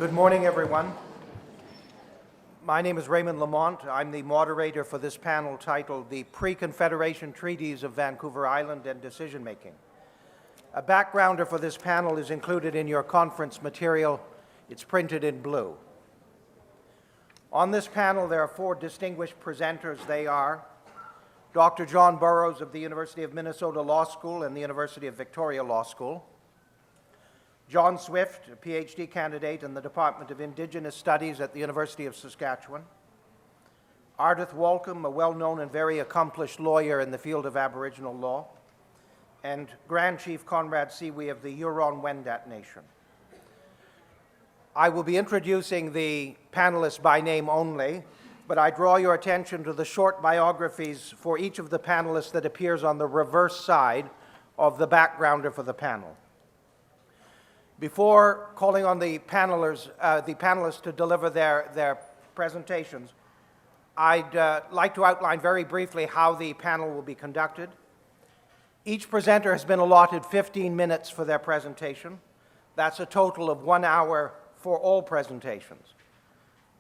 Good morning, everyone. My name is Raymond Lamont. I'm the moderator for this panel titled The Pre-Confederation Treaties of Vancouver Island and Decision Making. A backgrounder for this panel is included in your conference material. It's printed in blue. On this panel, there are four distinguished presenters. They are Dr. John Burroughs of the University of Minnesota Law School and the University of Victoria Law School, John Swift, a PhD candidate in the Department of Indigenous Studies at the University of Saskatchewan, Ardith Walkem, a well-known and very accomplished lawyer in the field of Aboriginal law, and Grand Chief Konrad Sioui of the Huron-Wendat Nation. I will be introducing the panelists by name only, but I draw your attention to the short biographies for each of the panelists that appears on the reverse side of the backgrounder for the panel. Before calling on the panelists to deliver their presentations, I'd like to outline very briefly how the panel will be conducted. Each presenter has been allotted 15 minutes for their presentation. That's a total of 1 hour for all presentations.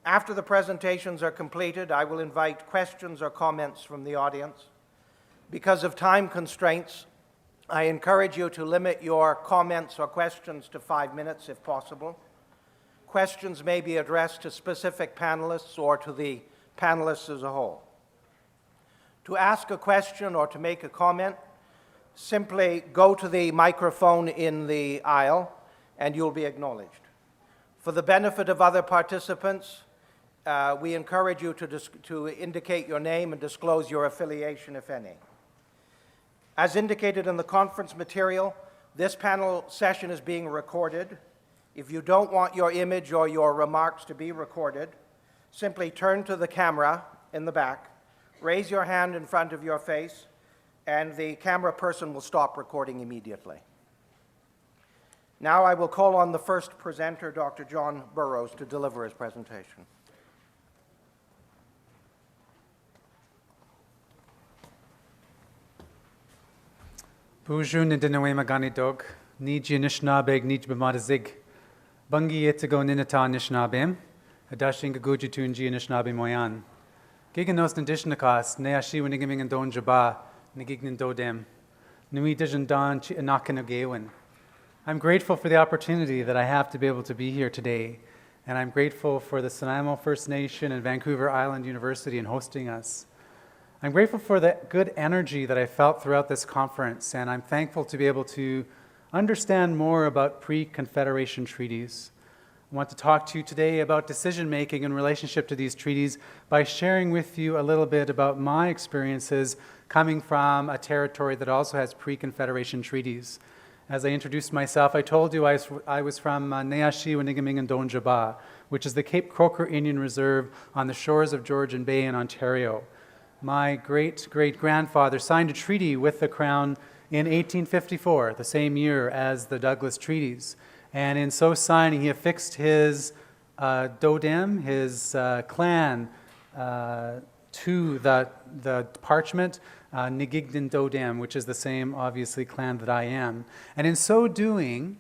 After the presentations are completed, I will invite questions or comments from the audience. Because of time constraints, I encourage you to limit your comments or questions to 5 minutes if possible. Questions may be addressed to specific panelists or to the panelists as a whole. To ask a question or to make a comment, simply go to the microphone in the aisle and you'll be acknowledged. For the benefit of other participants, we encourage you to indicate your name and disclose your affiliation, if any. As indicated in the conference material, this panel session is being recorded. If you don't want your image or your remarks to be recorded, simply turn to the camera in the back, raise your hand in front of your face, and the camera person will stop recording immediately. Now I will call on the first presenter, Dr. John Burroughs, to deliver his presentation. Bonjour, Nidinaway Magani Dog, Niji Nishnabeg, Nij Bamadzig, Bungi Yetigo Ninata Nishnabem, Adashing Gujitun G Nishnabe Moyan. Giganos Nidishnakas, Neashi Winigiming and Don Jaba, Nigignan Dodem, Nui Dijan Don Chinakanogewin. I'm grateful for the opportunity that I have to be able to be here today, and I'm grateful for the Nanaimo First Nation and Vancouver Island University in hosting us. I'm grateful for the good energy that I felt throughout this conference, and I'm thankful to be able to understand more about pre-Confederation treaties. I want to talk to you today about decision-making in relationship to these treaties by sharing with you a little bit about my experiences coming from a territory that also has pre-Confederation treaties. As I introduced myself, I told you I was from Neashi, Winnigaming, and Donjaba, which is the Cape Croker Indian Reserve on the shores of Georgian Bay in Ontario. My great-great-grandfather signed a treaty with the Crown in 1854, the same year as the Douglas Treaties. And in so signing, he affixed his dodem, his clan, to the parchment, Nigignan Dodem, which is the same, obviously, clan that I am. And in so doing,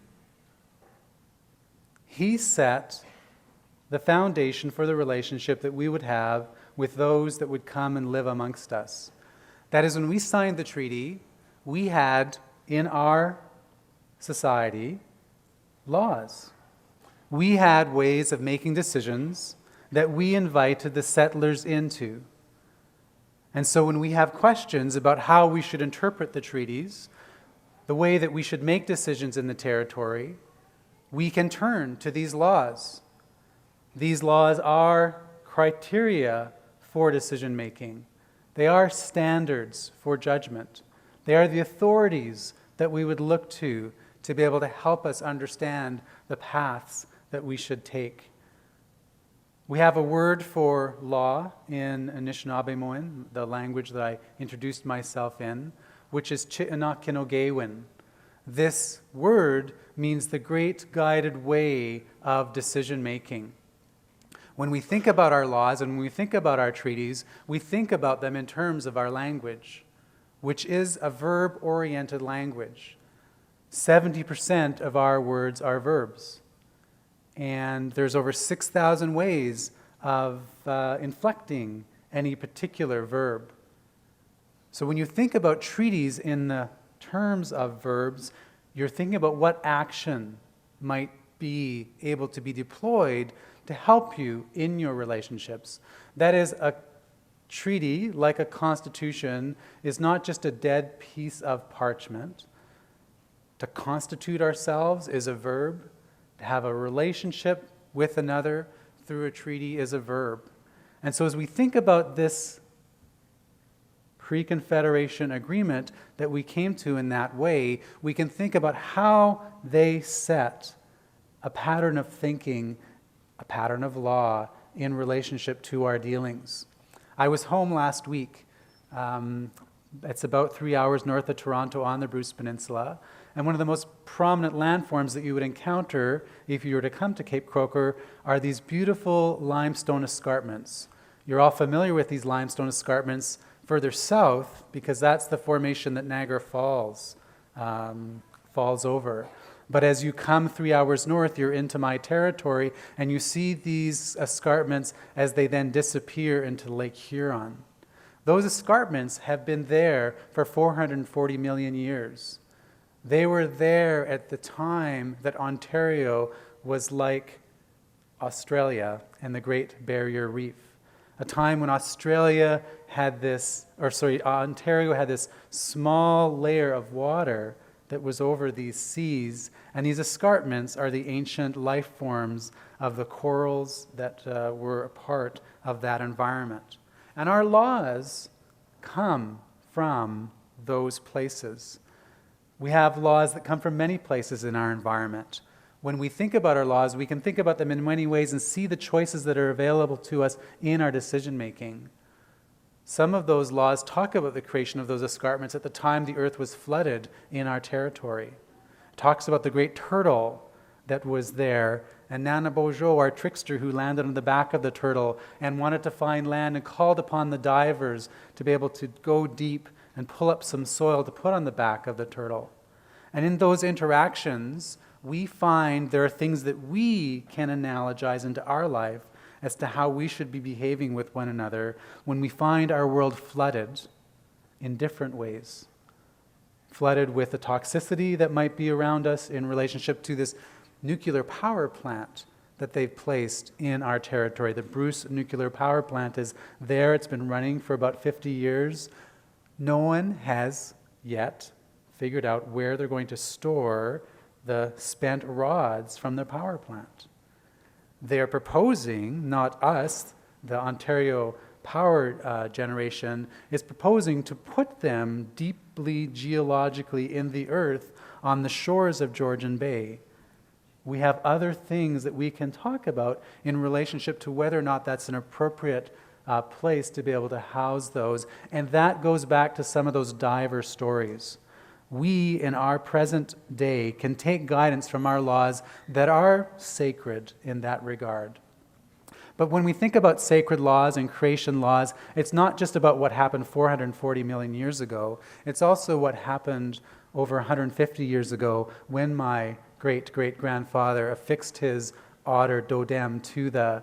he set the foundation for the relationship that we would have with those that would come and live amongst us. That is, when we signed the treaty, we had in our society laws. We had ways of making decisions that we invited the settlers into. And so when we have questions about how we should interpret the treaties, the way that we should make decisions in the territory, we can turn to these laws. These laws are criteria for decision-making. They are standards for judgment. They are the authorities that we would look to be able to help us understand the paths that we should take. We have a word for law in Anishinaabemowin, the language that I introduced myself in, which is Chi'anakinogewin. This word means the great guided way of decision-making. When we think about our laws and when we think about our treaties, we think about them in terms of our language, which is a verb-oriented language. 70% of our words are verbs. and there's over 6,000 ways of inflecting any particular verb. So when you think about treaties in the terms of verbs, you're thinking about what action might be able to be deployed to help you in your relationships. That is, a treaty, like a constitution, is not just a dead piece of parchment. To constitute ourselves is a verb. To have a relationship with another through a treaty is a verb. And so as we think about this pre-Confederation agreement that we came to in that way, we can think about how they set a pattern of thinking, a pattern of law in relationship to our dealings. I was home last week. It's about 3 hours north of Toronto on the Bruce Peninsula. And one of the most prominent landforms that you would encounter if you were to come to Cape Croker are these beautiful limestone escarpments. You're all familiar with these limestone escarpments further south because that's the formation that Niagara Falls falls over. But as you come 3 hours north, you're into my territory, and you see these escarpments as they then disappear into Lake Huron. Those escarpments have been there for 440 million years. They were there at the time that Ontario was like Australia and the Great Barrier Reef. A time when Ontario had this small layer of water that was over these seas, and these escarpments are the ancient life forms of the corals that were a part of that environment. And our laws come from those places. We have laws that come from many places in our environment. When we think about our laws, we can think about them in many ways and see the choices that are available to us in our decision making. Some of those laws talk about the creation of those escarpments at the time the earth was flooded in our territory. It talks about the great turtle that was there, and Nana Bojo, our trickster, who landed on the back of the turtle and wanted to find land and called upon the divers to be able to go deep and pull up some soil to put on the back of the turtle. And in those interactions, we find there are things that we can analogize into our life as to how we should be behaving with one another when we find our world flooded in different ways. Flooded with the toxicity that might be around us in relationship to this nuclear power plant that they've placed in our territory. The Bruce nuclear power plant is there. It's been running for about 50 years. No one has yet figured out where they're going to store the spent rods from the power plant. They are proposing, not us, the Ontario Power Generation, is proposing to put them deeply geologically in the earth on the shores of Georgian Bay. We have other things that we can talk about in relationship to whether or not that's an appropriate place to be able to house those, and that goes back to some of those diver stories. We, in our present day, can take guidance from our laws that are sacred in that regard. But when we think about sacred laws and creation laws, it's not just about what happened 440 million years ago. It's also what happened over 150 years ago when my great-great-grandfather affixed his otter Dodem to the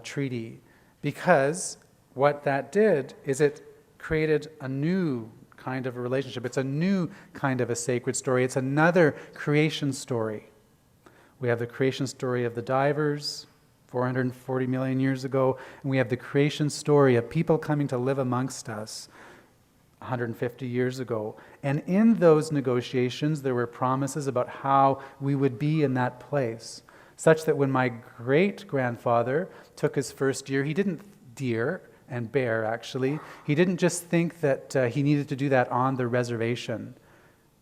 treaty. Because what that did is it created a new kind of a relationship. It's a new kind of a sacred story. It's another creation story. We have the creation story of the divers 440 million years ago, and we have the creation story of people coming to live amongst us 150 years ago. And in those negotiations, there were promises about how we would be in that place, such that when my great-grandfather took his first deer, he didn't deer and bear, actually. He didn't just think that he needed to do that on the reservation.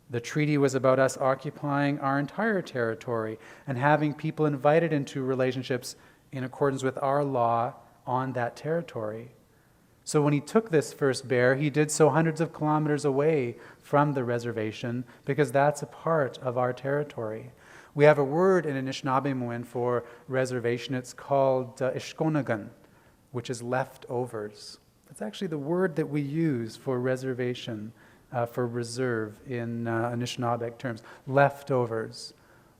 The treaty was about us occupying our entire territory and having people invited into relationships in accordance with our law on that territory. So when he took this first bear, he did so hundreds of kilometers away from the reservation because that's a part of our territory. We have a word in Anishinaabemowin for reservation. It's called Ishkonagan, which is leftovers. That's actually the word that we use for reservation, for reserve in Anishinaabeg terms, leftovers.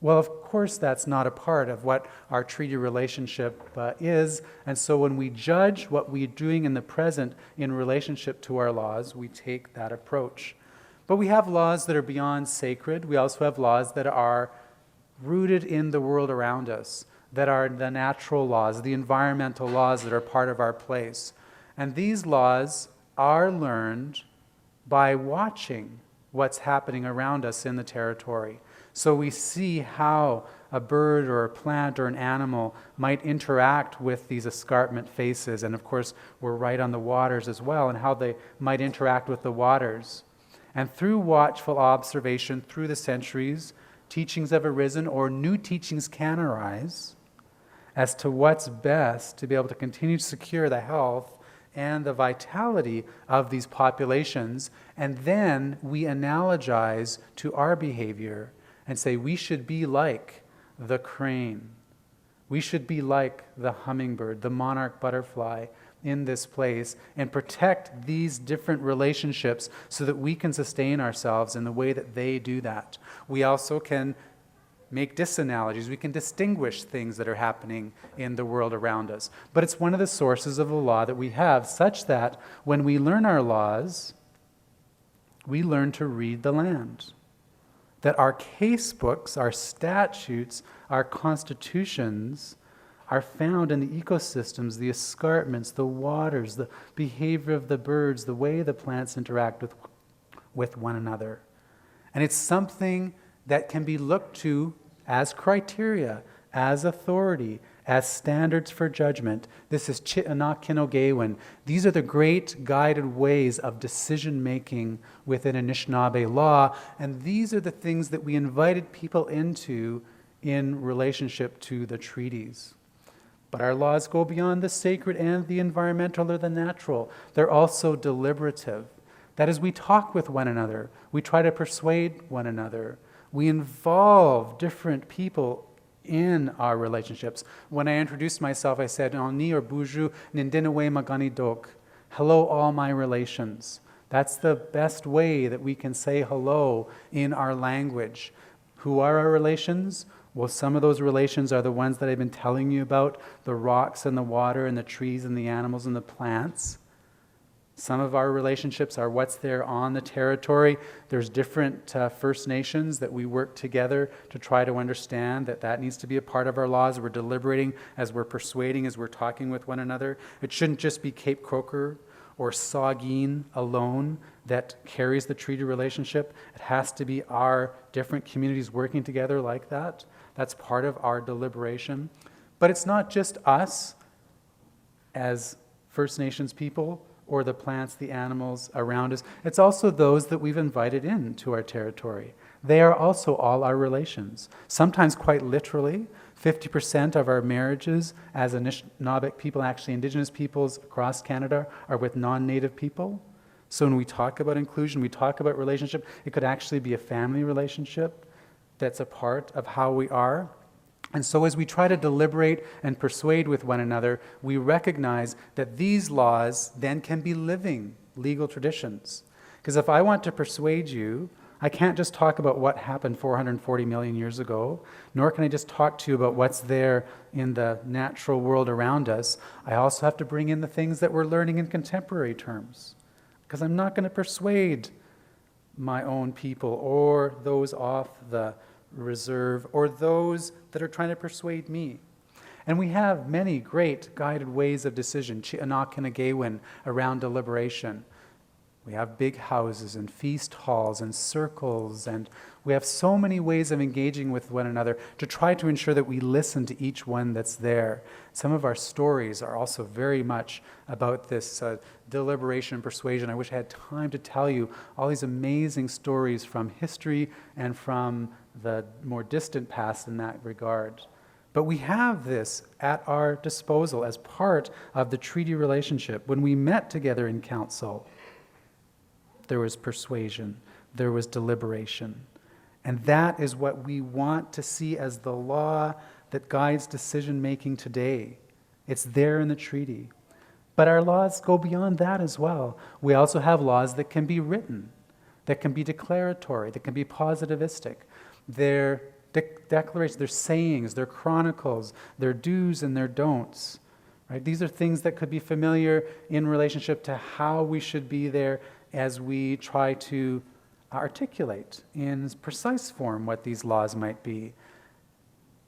Well, of course, that's not a part of what our treaty relationship is. And so when we judge what we're doing in the present in relationship to our laws, we take that approach. But we have laws that are beyond sacred. We also have laws that are rooted in the world around us, that are the natural laws, the environmental laws that are part of our place. And these laws are learned by watching what's happening around us in the territory. So we see how a bird or a plant or an animal might interact with these escarpment faces. And of course, we're right on the waters as well, and how they might interact with the waters. And through watchful observation through the centuries, teachings have arisen, or new teachings can arise, as to what's best to be able to continue to secure the health and the vitality of these populations. And then we analogize to our behavior and say we should be like the crane. We should be like the hummingbird, the monarch butterfly in this place, and protect these different relationships so that we can sustain ourselves in the way that they do that. We also can make disanalogies. We can distinguish things that are happening in the world around us. But it's one of the sources of the law that we have, such that when we learn our laws, we learn to read the land. That our case books, our statutes, our constitutions are found in the ecosystems, the escarpments, the waters, the behavior of the birds, the way the plants interact with one another. And it's something that can be looked to as criteria, as authority, as standards for judgment. This is Chi'anakinogewin. These are the great guided ways of decision-making within Anishinaabe law, and these are the things that we invited people into in relationship to the treaties. But our laws go beyond the sacred and the environmental or the natural. They're also deliberative. That is, we talk with one another. We try to persuade one another. We involve different people in our relationships. When I introduced myself, I said, Ni or Buju Nindinawe Magani Dok. Hello, all my relations. That's the best way that we can say hello in our language. Who are our relations? Well, some of those relations are the ones that I've been telling you about, the rocks and the water and the trees and the animals and the plants. Some of our relationships are what's there on the territory. There's different First Nations that we work together to try to understand that needs to be a part of our laws. We're deliberating as we're persuading, as we're talking with one another. It shouldn't just be Cape Croker or Saugeen alone that carries the treaty relationship. It has to be our different communities working together like that. That's part of our deliberation. But it's not just us as First Nations people or the plants, the animals around us. It's also those that we've invited into our territory. They are also all our relations. Sometimes quite literally, 50% of our marriages as Anishinaabeg people, actually Indigenous peoples across Canada, are with non-Native people. So when we talk about inclusion, we talk about relationship, it could actually be a family relationship that's a part of how we are. And so as we try to deliberate and persuade with one another, we recognize that these laws then can be living legal traditions. Because if I want to persuade you, I can't just talk about what happened 440 million years ago, nor can I just talk to you about what's there in the natural world around us. I also have to bring in the things that we're learning in contemporary terms. Because I'm not going to persuade my own people or those off the reserve or those that are trying to persuade me. And we have many great guided ways of decision, Chi'anakinagewin, around deliberation. We have big houses and feast halls and circles, and we have so many ways of engaging with one another to try to ensure that we listen to each one that's there. Some of our stories are also very much about this deliberation and persuasion. I wish I had time to tell you all these amazing stories from history and from the more distant past in that regard. But we have this at our disposal as part of the treaty relationship. When we met together in council, there was persuasion, there was deliberation. And that is what we want to see as the law that guides decision-making today. It's there in the treaty. But our laws go beyond that as well. We also have laws that can be written, that can be declaratory, that can be positivistic. They're declarations, their sayings, their chronicles, their do's and their don'ts. Right? These are things that could be familiar in relationship to how we should be there as we try to articulate in precise form what these laws might be.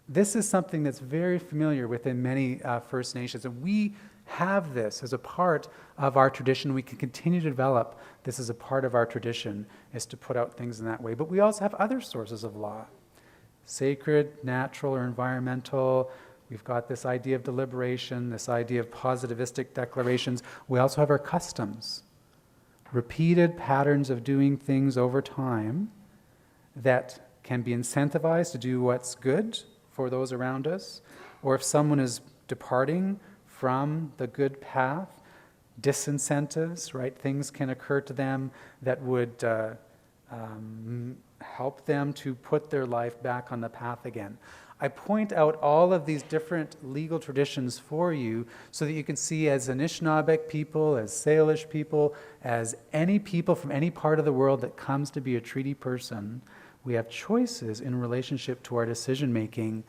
This is something that's very familiar within many First Nations, and we have this as a part of our tradition. We can continue to develop this as a part of our tradition, is to put out things in that way. But we also have other sources of law, sacred, natural, or environmental. We've got this idea of deliberation, this idea of positivistic declarations. We also have our customs, repeated patterns of doing things over time that can be incentivized to do what's good for those around us, or if someone is departing from the good path, disincentives, right? Things can occur to them that would help them to put their life back on the path again. I point out all of these different legal traditions for you so that you can see, as Anishinaabeg people, as Salish people, as any people from any part of the world that comes to be a treaty person, we have choices in relationship to our decision making.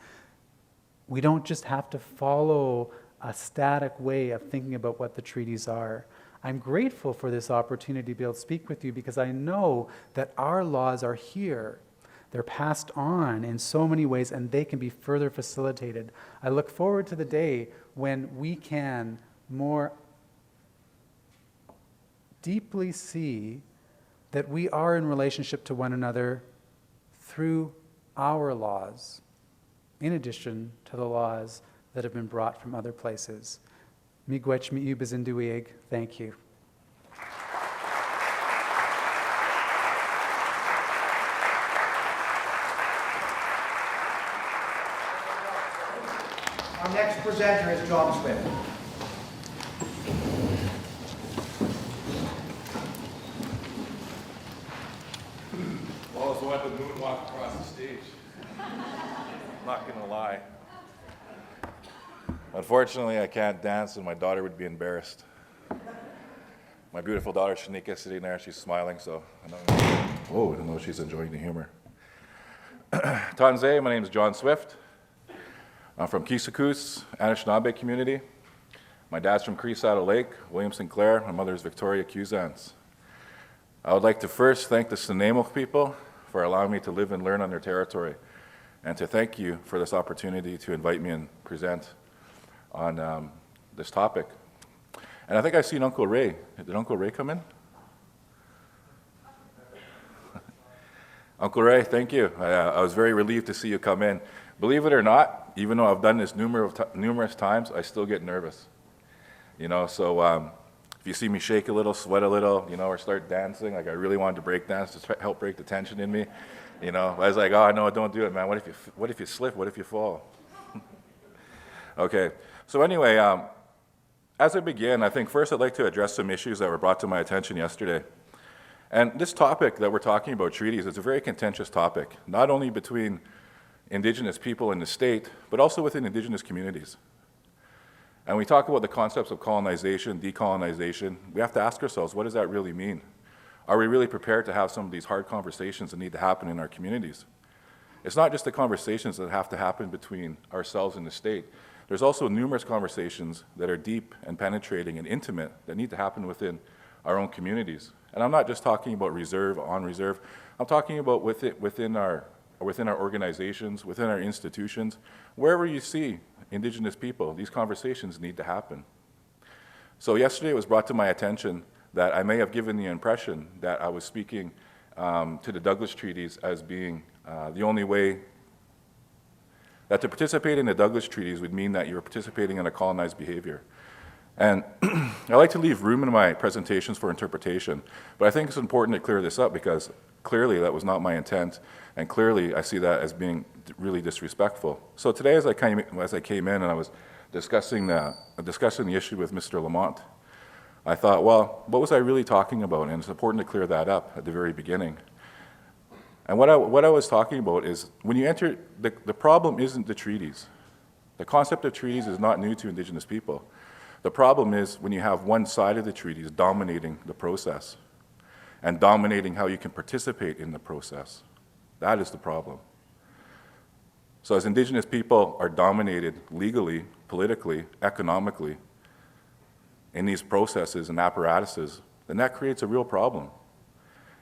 We don't just have to follow a static way of thinking about what the treaties are. I'm grateful for this opportunity to be able to speak with you because I know that our laws are here. They're passed on in so many ways, and they can be further facilitated. I look forward to the day when we can more deeply see that we are in relationship to one another through our laws, in addition to the laws that have been brought from other places. Miigwech mi'ubazinduiig, thank you. Our next presenter is John Swift. Well, it's what the moonwalk across the stage. Not gonna lie. Unfortunately, I can't dance and my daughter would be embarrassed. My beautiful daughter Shanika is sitting there, she's smiling, so I know she's enjoying the humor. Tanzay, my name is John Swift. I'm from Kisakus, Anishinaabe community. My dad's from Cree Saddle Lake, William Sinclair. My mother is Victoria Cusans. I would like to first thank the Snuneymuxw people for allowing me to live and learn on their territory, and to thank you for this opportunity to invite me and present on this topic. And I think I've seen Uncle Ray. Did Uncle Ray come in? Uncle Ray, thank you. I was very relieved to see you come in. Believe it or not, even though I've done this numerous times, I still get nervous. You know, so if you see me shake a little, sweat a little, you know, or start dancing, like I really wanted to break dance to help break the tension in me, you know, I was like, oh, no, don't do it, man. What if you slip? What if you fall? Okay, so anyway, as I begin, I think first I'd like to address some issues that were brought to my attention yesterday. And this topic that we're talking about, treaties, is a very contentious topic, not only between Indigenous people in the state, but also within Indigenous communities. And we talk about the concepts of colonization, decolonization. We have to ask ourselves, what does that really mean? Are we really prepared to have some of these hard conversations that need to happen in our communities? It's not just the conversations that have to happen between ourselves and the state. There's also numerous conversations that are deep and penetrating and intimate that need to happen within our own communities. And I'm not just talking about reserve, on reserve. I'm talking about within our organizations, within our institutions, wherever you see Indigenous people, these conversations need to happen. So yesterday it was brought to my attention that I may have given the impression that I was speaking to the Douglas treaties as being the only way, that to participate in the Douglas treaties would mean that you're participating in a colonized behavior. And I like to leave room in my presentations for interpretation, but I think it's important to clear this up because clearly that was not my intent, and clearly I see that as being really disrespectful. So today as I came in and I was discussing the issue with Mr. Lamont, I thought, well, what was I really talking about? And it's important to clear that up at the very beginning. And what I was talking about is when you enter, the problem isn't the treaties. The concept of treaties is not new to Indigenous people. The problem is when you have one side of the treaties dominating the process and dominating how you can participate in the process. That is the problem. So as Indigenous people are dominated legally, politically, economically in these processes and apparatuses, then that creates a real problem.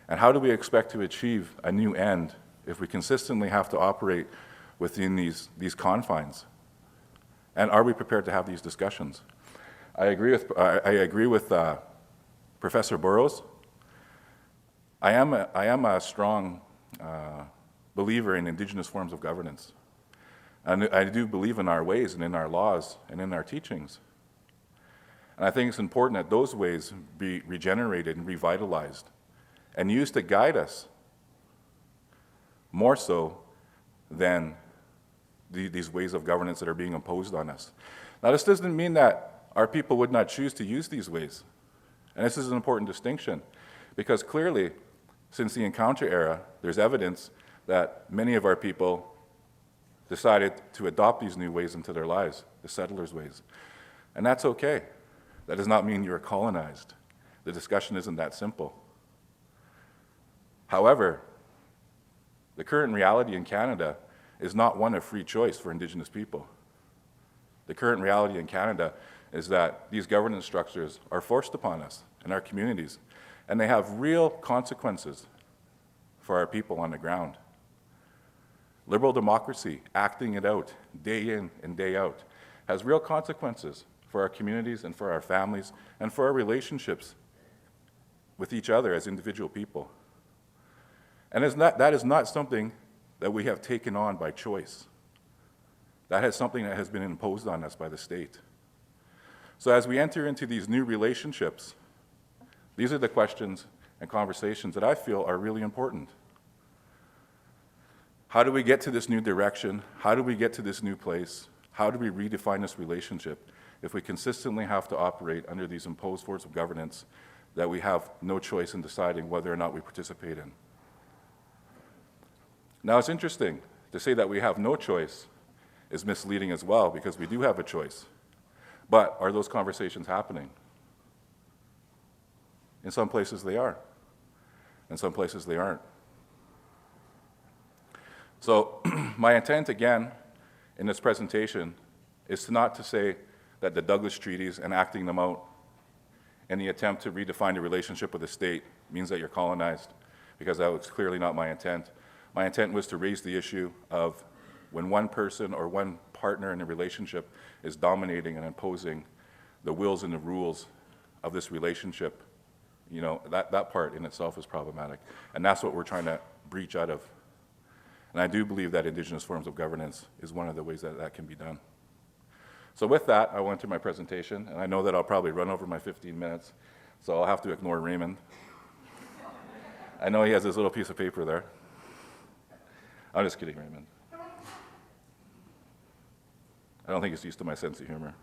And how do we expect to achieve a new end if we consistently have to operate within these confines? And are we prepared to have these discussions? I agree with Professor Burrows. I am a strong believer in Indigenous forms of governance. And I do believe in our ways and in our laws and in our teachings. And I think it's important that those ways be regenerated and revitalized and used to guide us more so than these ways of governance that are being imposed on us. Now, this doesn't mean that our people would not choose to use these ways. And this is an important distinction, because clearly, since the encounter era, there's evidence that many of our people decided to adopt these new ways into their lives, the settlers' ways. And that's okay. That does not mean you're colonized. The discussion isn't that simple. However, the current reality in Canada is not one of free choice for Indigenous people. The current reality in Canada is that these governance structures are forced upon us in our communities, and they have real consequences for our people on the ground. Liberal democracy, acting it out day in and day out, has real consequences for our communities and for our families and for our relationships with each other as individual people. And that is not something that we have taken on by choice. That is something that has been imposed on us by the state. So as we enter into these new relationships, these are the questions and conversations that I feel are really important. How do we get to this new direction? How do we get to this new place? How do we redefine this relationship if we consistently have to operate under these imposed forms of governance that we have no choice in deciding whether or not we participate in? Now, it's interesting to say that we have no choice is misleading as well, because we do have a choice. But are those conversations happening? In some places they are. In some places they aren't. So my intent, again, in this presentation is not to say that the Douglas Treaties and acting them out in the attempt to redefine the relationship with the state means that you're colonized, because that was clearly not my intent. My intent was to raise the issue of when one person or one partner in a relationship is dominating and imposing the wills and the rules of this relationship, you know, that part in itself is problematic. And that's what we're trying to breach out of. And I do believe that Indigenous forms of governance is one of the ways that that can be done. So with that, I went to my presentation, and I know that I'll probably run over my 15 minutes, so I'll have to ignore Raymond. I know he has this little piece of paper there. I'm just kidding, Raymond. I don't think he's used to my sense of humor.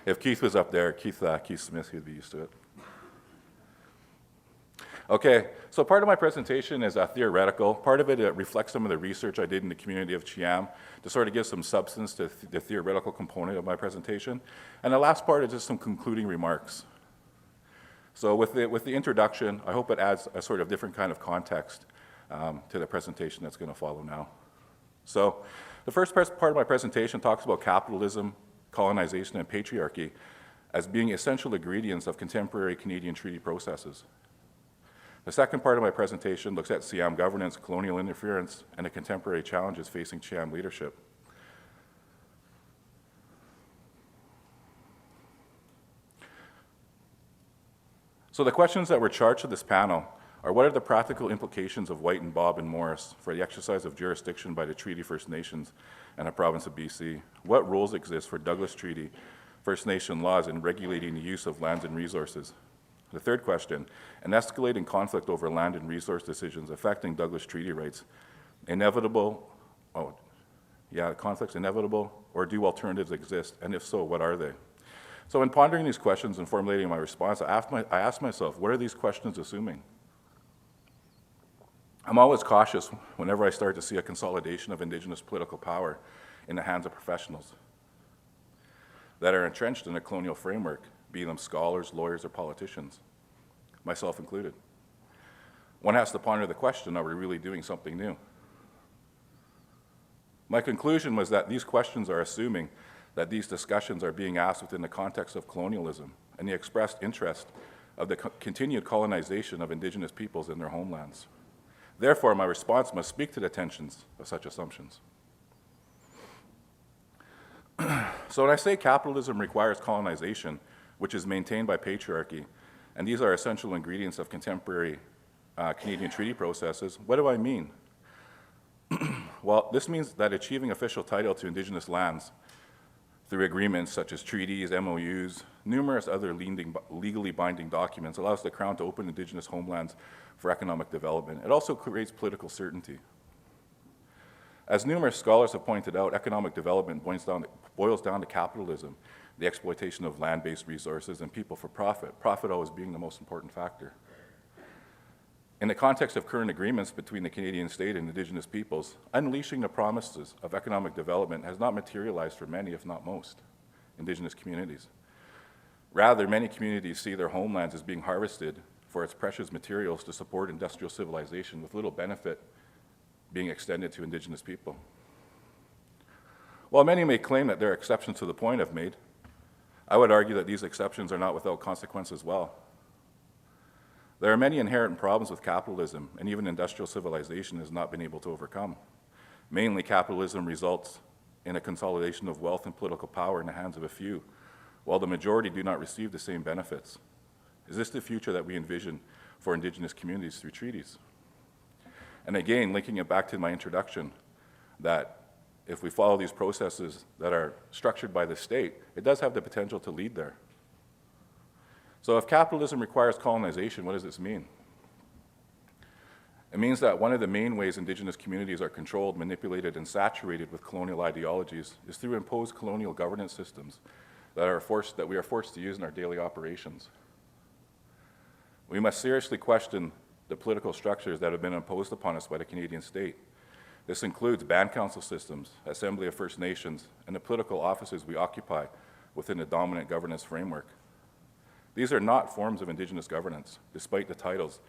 If Keith was up there, Keith Smith, he'd be used to it. Okay, so part of my presentation is theoretical. Part of it reflects some of the research I did in the community of Chiam to sort of give some substance to the theoretical component of my presentation. And the last part is just some concluding remarks. So with the introduction, I hope it adds a sort of different kind of context to the presentation that's going to follow now. So the first part of my presentation talks about capitalism, colonization, and patriarchy as being essential ingredients of contemporary Canadian treaty processes. The second part of my presentation looks at Siam governance, colonial interference, and the contemporary challenges facing Chiam leadership. So the questions that were charged to this panel are: what are the practical implications of White and Bob and Morris for the exercise of jurisdiction by the Treaty First Nations and the province of BC? What roles exist for Douglas Treaty First Nation laws in regulating the use of lands and resources? The third question: an escalating conflict over land and resource decisions affecting Douglas Treaty rights, conflicts inevitable, or do alternatives exist, and if so, what are they? So in pondering these questions and formulating my response, I asked myself, what are these questions assuming? I'm always cautious whenever I start to see a consolidation of Indigenous political power in the hands of professionals that are entrenched in a colonial framework, be them scholars, lawyers, or politicians, myself included. One has to ponder the question, are we really doing something new? My conclusion was that these questions are assuming that these discussions are being asked within the context of colonialism and the expressed interest of the continued colonization of Indigenous peoples in their homelands. Therefore, my response must speak to the tensions of such assumptions. So when I say capitalism requires colonization, which is maintained by patriarchy, and these are essential ingredients of contemporary Canadian treaty processes, what do I mean? Well, this means that achieving official title to Indigenous lands through agreements such as treaties, MOUs, numerous other legally binding documents allows the Crown to open Indigenous homelands for economic development. It also creates political certainty. As numerous scholars have pointed out, economic development boils down to capitalism, the exploitation of land-based resources and people for profit, profit always being the most important factor. In the context of current agreements between the Canadian state and Indigenous peoples, unleashing the promises of economic development has not materialized for many, if not most, Indigenous communities. Rather, many communities see their homelands as being harvested for its precious materials to support industrial civilization with little benefit being extended to Indigenous people. While many may claim that there are exceptions to the point I've made, I would argue that these exceptions are not without consequence as well. There are many inherent problems with capitalism, and even industrial civilization has not been able to overcome. Mainly, capitalism results in a consolidation of wealth and political power in the hands of a few, while the majority do not receive the same benefits. Is this the future that we envision for Indigenous communities through treaties? And again, linking it back to my introduction, that if we follow these processes that are structured by the state, it does have the potential to lead there. So if capitalism requires colonization, what does this mean? It means that one of the main ways Indigenous communities are controlled, manipulated, and saturated with colonial ideologies is through imposed colonial governance systems that we are forced to use in our daily operations. We must seriously question the political structures that have been imposed upon us by the Canadian state. This includes band council systems, Assembly of First Nations, and the political offices we occupy within the dominant governance framework. These are not forms of Indigenous governance, despite the titles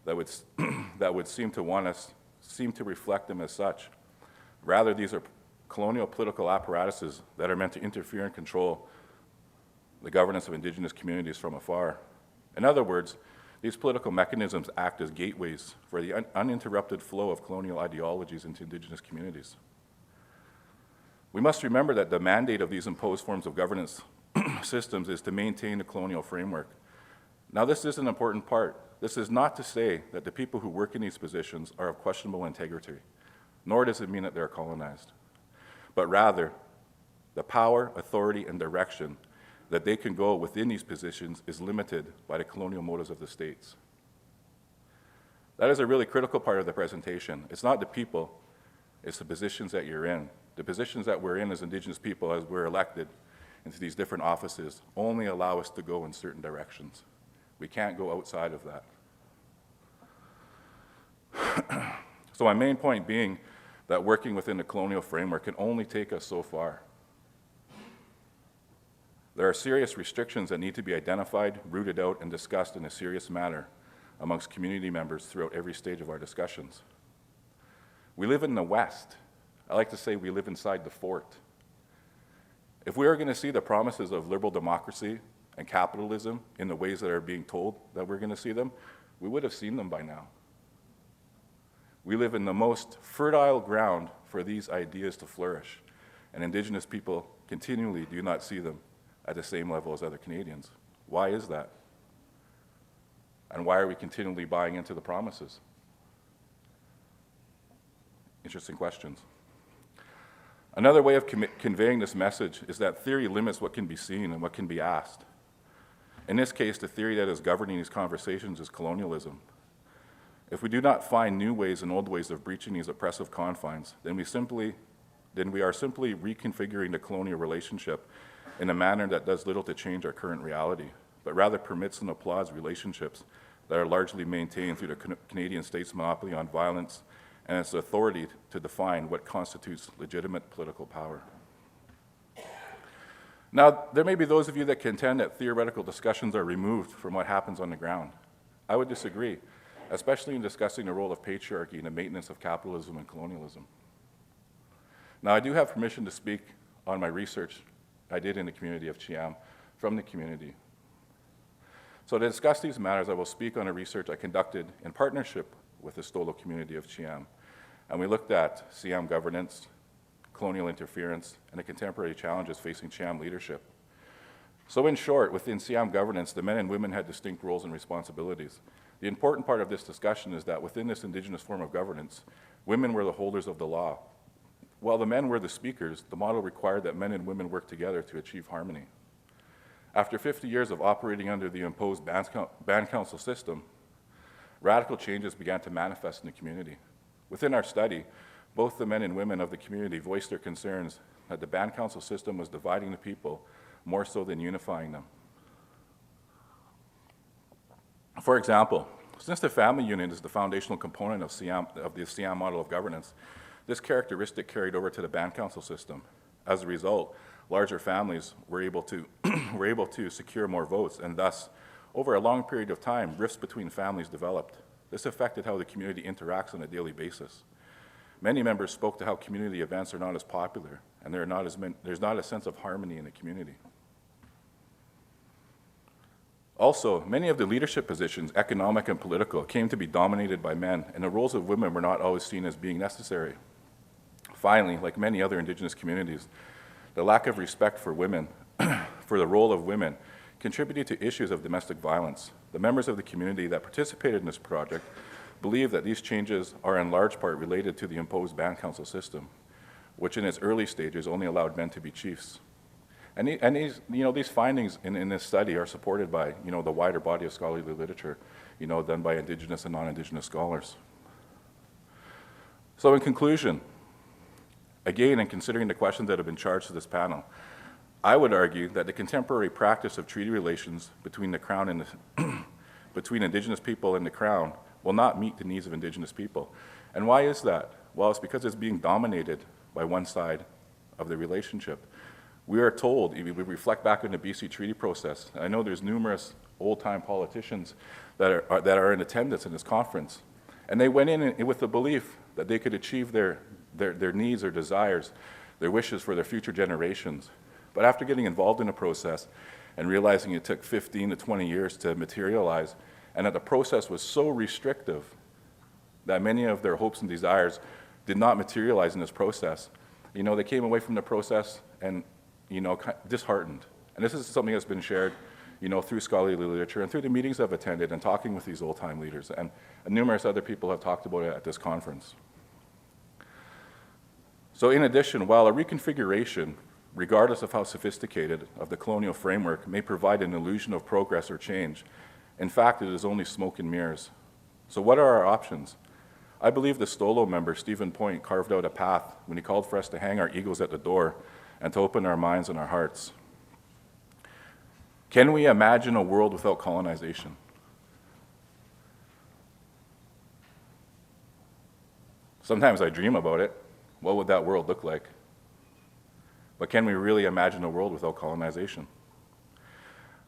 that would seem to reflect them as such. Rather, these are colonial political apparatuses that are meant to interfere and control the governance of Indigenous communities from afar. In other words, these political mechanisms act as gateways for the uninterrupted flow of colonial ideologies into Indigenous communities. We must remember that the mandate of these imposed forms of governance systems is to maintain the colonial framework. Now, this is an important part. This is not to say that the people who work in these positions are of questionable integrity, nor does it mean that they're colonized, but rather the power, authority, and direction that they can go within these positions is limited by the colonial motives of the states. That is a really critical part of the presentation. It's not the people, it's the positions that you're in. The positions that we're in as Indigenous people, as we're elected into these different offices, only allow us to go in certain directions. We can't go outside of that. So my main point being that working within the colonial framework can only take us so far. There are serious restrictions that need to be identified, rooted out, and discussed in a serious manner amongst community members throughout every stage of our discussions. We live in the West. I like to say we live inside the fort. If we are going to see the promises of liberal democracy and capitalism in the ways that are being told that we're going to see them, we would have seen them by now. We live in the most fertile ground for these ideas to flourish, and Indigenous people continually do not see them at the same level as other Canadians. Why is that? And why are we continually buying into the promises? Interesting questions. Another way of conveying this message is that theory limits what can be seen and what can be asked. In this case, the theory that is governing these conversations is colonialism. If we do not find new ways and old ways of breaching these oppressive confines, then we are simply reconfiguring the colonial relationship in a manner that does little to change our current reality, but rather permits and applauds relationships that are largely maintained through the Canadian state's monopoly on violence and its authority to define what constitutes legitimate political power. Now, there may be those of you that contend that theoretical discussions are removed from what happens on the ground. I would disagree, especially in discussing the role of patriarchy in the maintenance of capitalism and colonialism. Now, I do have permission to speak on my research I did in the community of Chiam, from the community. So to discuss these matters, I will speak on a research I conducted in partnership with the Stolo community of Chiam. And we looked at Siam governance, colonial interference, and the contemporary challenges facing Chiam leadership. So in short, within Siam governance, the men and women had distinct roles and responsibilities. The important part of this discussion is that within this indigenous form of governance, women were the holders of the law. While the men were the speakers, the model required that men and women work together to achieve harmony. After 50 years of operating under the imposed band council system, radical changes began to manifest in the community. Within our study, both the men and women of the community voiced their concerns that the band council system was dividing the people more so than unifying them. For example, since the family unit is the foundational component of the Siam model of governance, this characteristic carried over to the band council system. As a result, larger families were able to secure more votes, and thus, over a long period of time, rifts between families developed. This affected how the community interacts on a daily basis. Many members spoke to how community events are not as popular, and there's not a sense of harmony in the community. Also, many of the leadership positions, economic and political, came to be dominated by men, and the roles of women were not always seen as being necessary. Finally, like many other Indigenous communities, the lack of respect for women, for the role of women, contributed to issues of domestic violence. The members of the community that participated in this project believe that these changes are in large part related to the imposed band council system, which in its early stages only allowed men to be chiefs. And these findings in this study are supported by, the wider body of scholarly literature, done by Indigenous and non-Indigenous scholars. So in conclusion, again, in considering the questions that have been charged to this panel, I would argue that the contemporary practice of treaty relations between the Crown and between Indigenous people and the Crown will not meet the needs of Indigenous people. And why is that? Well, it's because it's being dominated by one side of the relationship. We are told, if we reflect back on the BC treaty process, I know there's numerous old-time politicians that are in attendance in this conference, and they went in with the belief that they could achieve their needs or desires, their wishes for their future generations. But after getting involved in the process and realizing it took 15 to 20 years to materialize, and that the process was so restrictive that many of their hopes and desires did not materialize in this process, they came away from the process and disheartened. And this is something that's been shared, through scholarly literature and through the meetings I've attended and talking with these old-time leaders. And numerous other people have talked about it at this conference. So in addition, while a reconfiguration, regardless of how sophisticated, of the colonial framework may provide an illusion of progress or change, in fact, it is only smoke and mirrors. So what are our options? I believe the Stolo member, Stephen Point, carved out a path when he called for us to hang our egos at the door and to open our minds and our hearts. Can we imagine a world without colonization? Sometimes I dream about it. What would that world look like? But can we really imagine a world without colonization?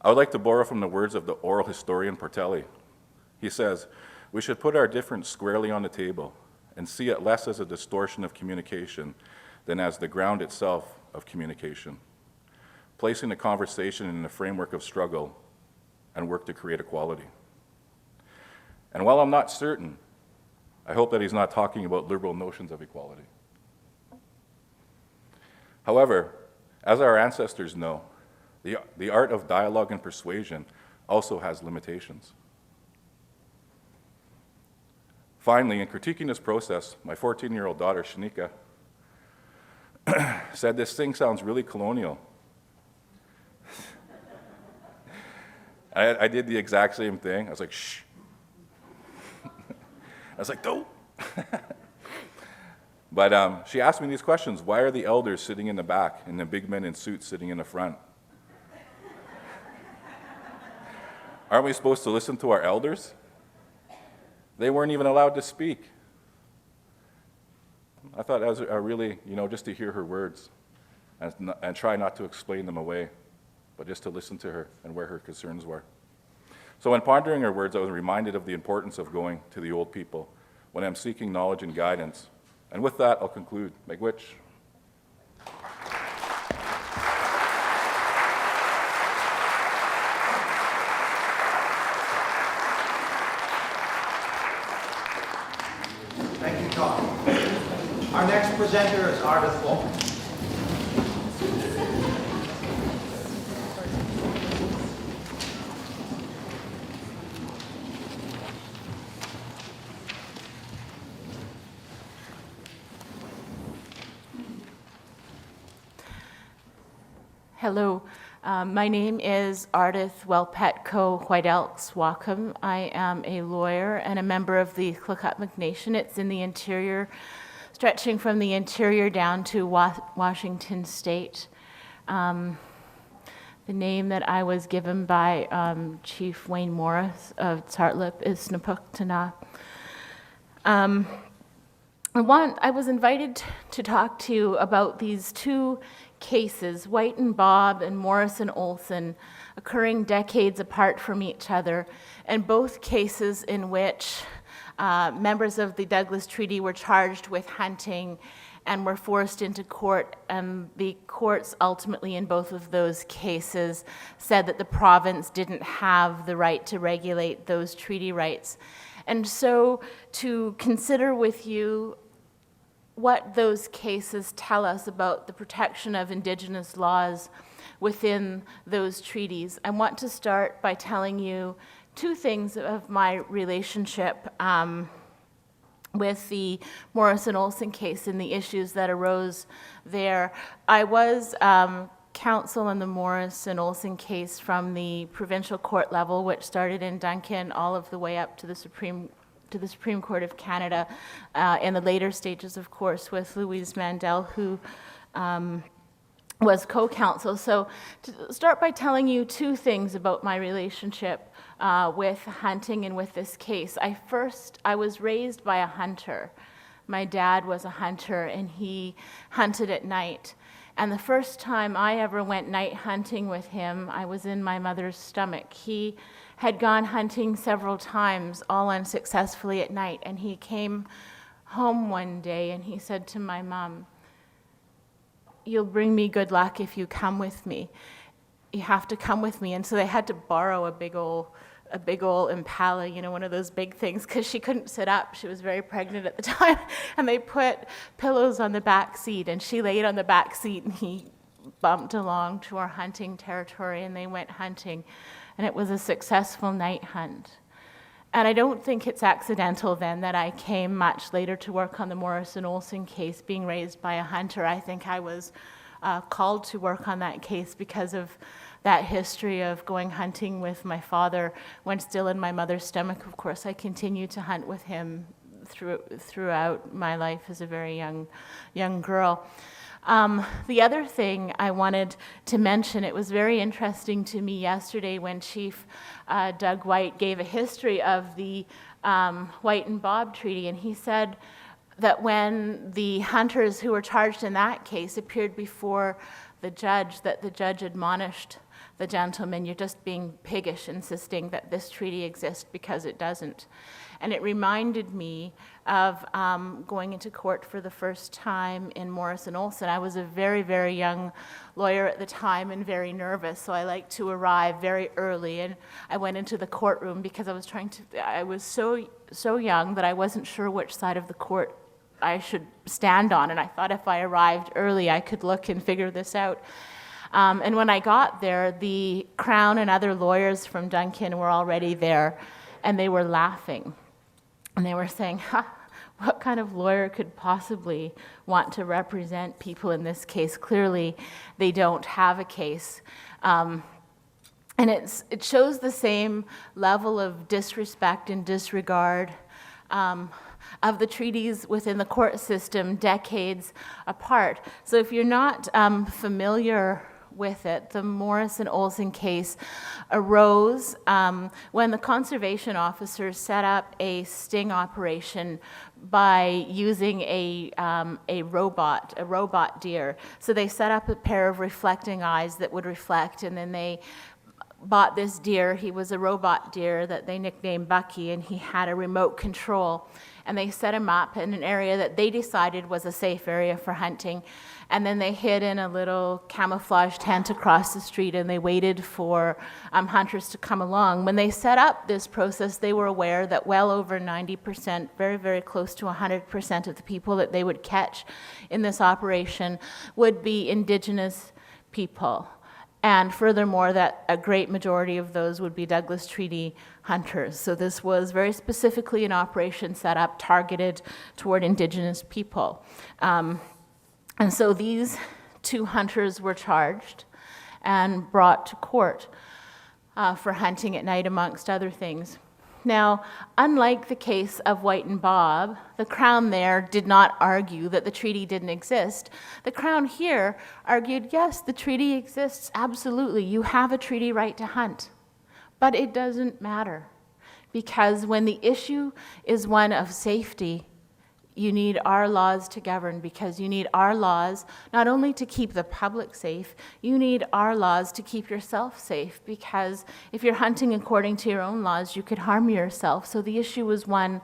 I would like to borrow from the words of the oral historian Portelli. He says, "We should put our difference squarely on the table and see it less as a distortion of communication than as the ground itself of communication, placing the conversation in the framework of struggle and work to create equality." And while I'm not certain, I hope that he's not talking about liberal notions of equality. However, as our ancestors know, the art of dialogue and persuasion also has limitations. Finally, in critiquing this process, my 14-year-old daughter, Shanika, said, "This thing sounds really colonial." I did the exact same thing. I was like, "Shh." I was like, "Don't." But she asked me these questions. Why are the elders sitting in the back and the big men in suits sitting in the front? Aren't we supposed to listen to our elders? They weren't even allowed to speak. I thought that was really, just to hear her words and try not to explain them away, but just to listen to her and where her concerns were. So in pondering her words, I was reminded of the importance of going to the old people when I'm seeking knowledge and guidance. And with that, I'll conclude. Miigwech. presenter is Ardith Walkem. Hello, my name is Ardith Walkem. I am a lawyer and a member of the Tlakatmik Nation. It's in the interior, stretching from the interior down to Washington State. The name that I was given by Chief Wayne Morris of Tsartlip is Snapuktanah. I was invited to talk to you about these two cases, White and Bob and Morris and Olson, occurring decades apart from each other, and both cases in which members of the Douglas Treaty were charged with hunting and were forced into court, and the courts ultimately in both of those cases said that the province didn't have the right to regulate those treaty rights. And so to consider with you what those cases tell us about the protection of Indigenous laws within those treaties, I want to start by telling you two things of my relationship with the Morris and Olson case and the issues that arose there. I was counsel in the Morris and Olson case from the provincial court level, which started in Duncan all of the way up to the Supreme Court of Canada, in the later stages, of course, with Louise Mandel, who was co-counsel. So to start by telling you two things about my relationship with hunting and with this case. I was raised by a hunter. My dad was a hunter, and he hunted at night. And the first time I ever went night hunting with him, I was in my mother's stomach. He had gone hunting several times, all unsuccessfully at night, and he came home one day and he said to my mom, "You'll bring me good luck if you come with me. You have to come with me." And so they had to borrow a big old Impala, one of those big things, because she couldn't sit up. She was very pregnant at the time. And they put pillows on the back seat, and she laid on the back seat, and he bumped along to our hunting territory, and they went hunting. And it was a successful night hunt. And I don't think it's accidental then that I came much later to work on the Morris and Olson case, being raised by a hunter. I think I was called to work on that case because of that history of going hunting with my father when still in my mother's stomach. Of course, I continued to hunt with him throughout my life as a very young girl. The other thing I wanted to mention, it was very interesting to me yesterday when Chief Doug White gave a history of the White and Bob Treaty, and he said that when the hunters who were charged in that case appeared before the judge, that the judge admonished the gentleman, "You're just being piggish, insisting that this treaty exists because it doesn't." And it reminded me of going into court for the first time in Morris and Olson. I was a very, very young lawyer at the time and very nervous, so I liked to arrive very early. And I went into the courtroom because I was so young that I wasn't sure which side of the court I should stand on. And I thought if I arrived early, I could look and figure this out. And when I got there, the Crown and other lawyers from Duncan were already there, and they were laughing. And they were saying, what kind of lawyer could possibly want to represent people in this case? Clearly, they don't have a case. And it shows the same level of disrespect and disregard of the treaties within the court system decades apart. So if you're not familiar with it, the Morris and Olson case arose when the conservation officers set up a sting operation by using a robot deer. So they set up a pair of reflecting eyes that would reflect, and then they bought this deer. He was a robot deer that they nicknamed Bucky, and he had a remote control. And they set him up in an area that they decided was a safe area for hunting. And then they hid in a little camouflage tent across the street, and they waited for hunters to come along. When they set up this process, they were aware that well over 90%, very, very close to 100% of the people that they would catch in this operation would be Indigenous people. And furthermore, that a great majority of those would be Douglas Treaty hunters. So this was very specifically an operation set up, targeted toward Indigenous people. And so these two hunters were charged and brought to court for hunting at night, amongst other things. Now, unlike the case of White and Bob, the Crown there did not argue that the treaty didn't exist. The Crown here argued, yes, the treaty exists, absolutely. You have a treaty right to hunt. But it doesn't matter, because when the issue is one of safety, you need our laws to govern, because you need our laws not only to keep the public safe, you need our laws to keep yourself safe, because if you're hunting according to your own laws, you could harm yourself. So the issue was one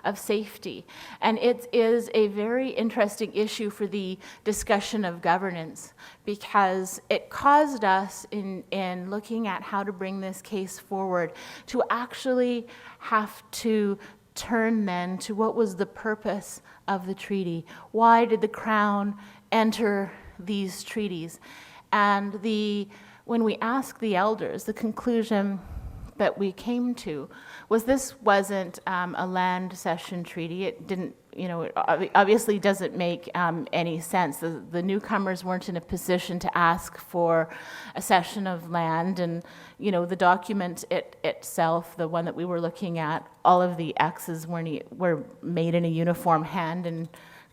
of safety. And it is a very interesting issue for the discussion of governance, because it caused us, in looking at how to bring this case forward, to actually have to turn then to what was the purpose of the treaty. Why did the Crown enter these treaties? And when we asked the elders, the conclusion that we came to was this wasn't a land cession treaty. It didn't, it obviously doesn't make any sense. The newcomers weren't in a position to ask for a cession of land, and the document itself, the one that we were looking at, all of the X's were made in a uniform hand and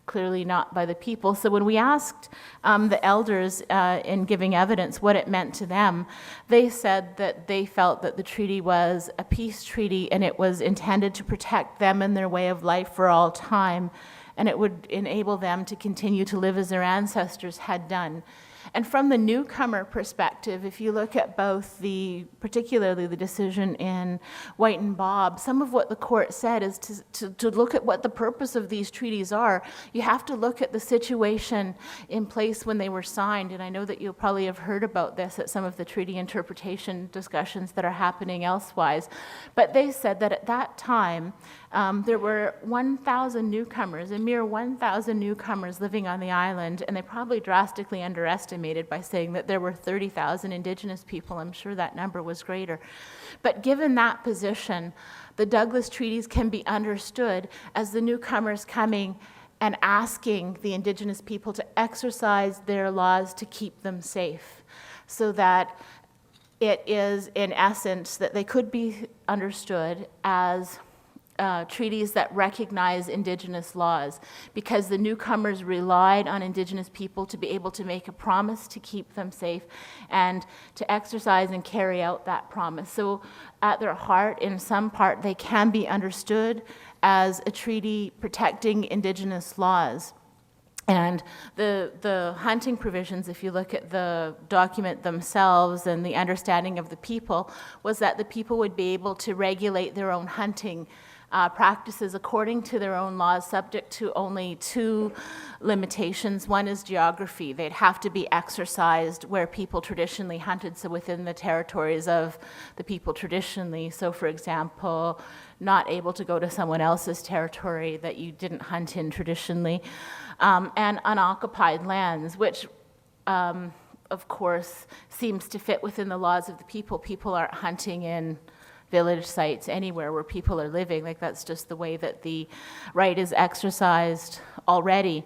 clearly not by the people. So when we asked the elders in giving evidence what it meant to them, they said that they felt that the treaty was a peace treaty, and it was intended to protect them and their way of life for all time, and it would enable them to continue to live as their ancestors had done. And from the newcomer perspective, if you look at both particularly the decision in White and Bob, some of what the court said is to look at what the purpose of these treaties are. You have to look at the situation in place when they were signed, and I know that you'll probably have heard about this at some of the treaty interpretation discussions that are happening elsewise. But they said that at that time, there were 1,000 newcomers, a mere 1,000 newcomers living on the island, and they probably drastically underestimated by saying that there were 30,000 Indigenous people. I'm sure that number was greater. But given that position, the Douglas treaties can be understood as the newcomers coming and asking the Indigenous people to exercise their laws to keep them safe, so that it is, in essence, that they could be understood as treaties that recognize Indigenous laws, because the newcomers relied on Indigenous people to be able to make a promise to keep them safe and to exercise and carry out that promise. So at their heart, in some part, they can be understood as a treaty protecting Indigenous laws. And the hunting provisions, if you look at the document themselves and the understanding of the people, was that the people would be able to regulate their own hunting practices according to their own laws, subject to only two limitations. One is geography. They'd have to be exercised where people traditionally hunted, so within the territories of the people traditionally. So, for example, not able to go to someone else's territory that you didn't hunt in traditionally, and unoccupied lands, which of course seems to fit within the laws of the people. People aren't hunting in village sites anywhere where people are living. Like, that's just the way that the right is exercised already.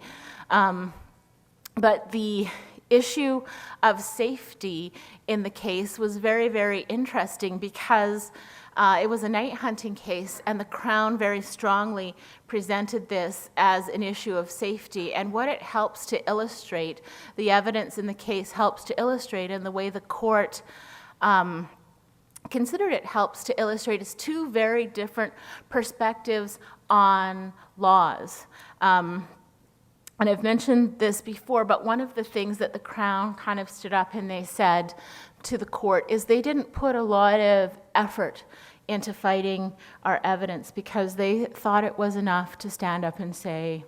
But the issue of safety in the case was very, very interesting, because it was a night hunting case, and the Crown very strongly presented this as an issue of safety. And what it helps to illustrate, the evidence in the case helps to illustrate, and the way the court considered it helps to illustrate, is two very different perspectives on laws. And I've mentioned this before, but one of the things that the Crown kind of stood up and they said to the court is they didn't put a lot of effort into fighting our evidence, because they thought it was enough to stand up and say,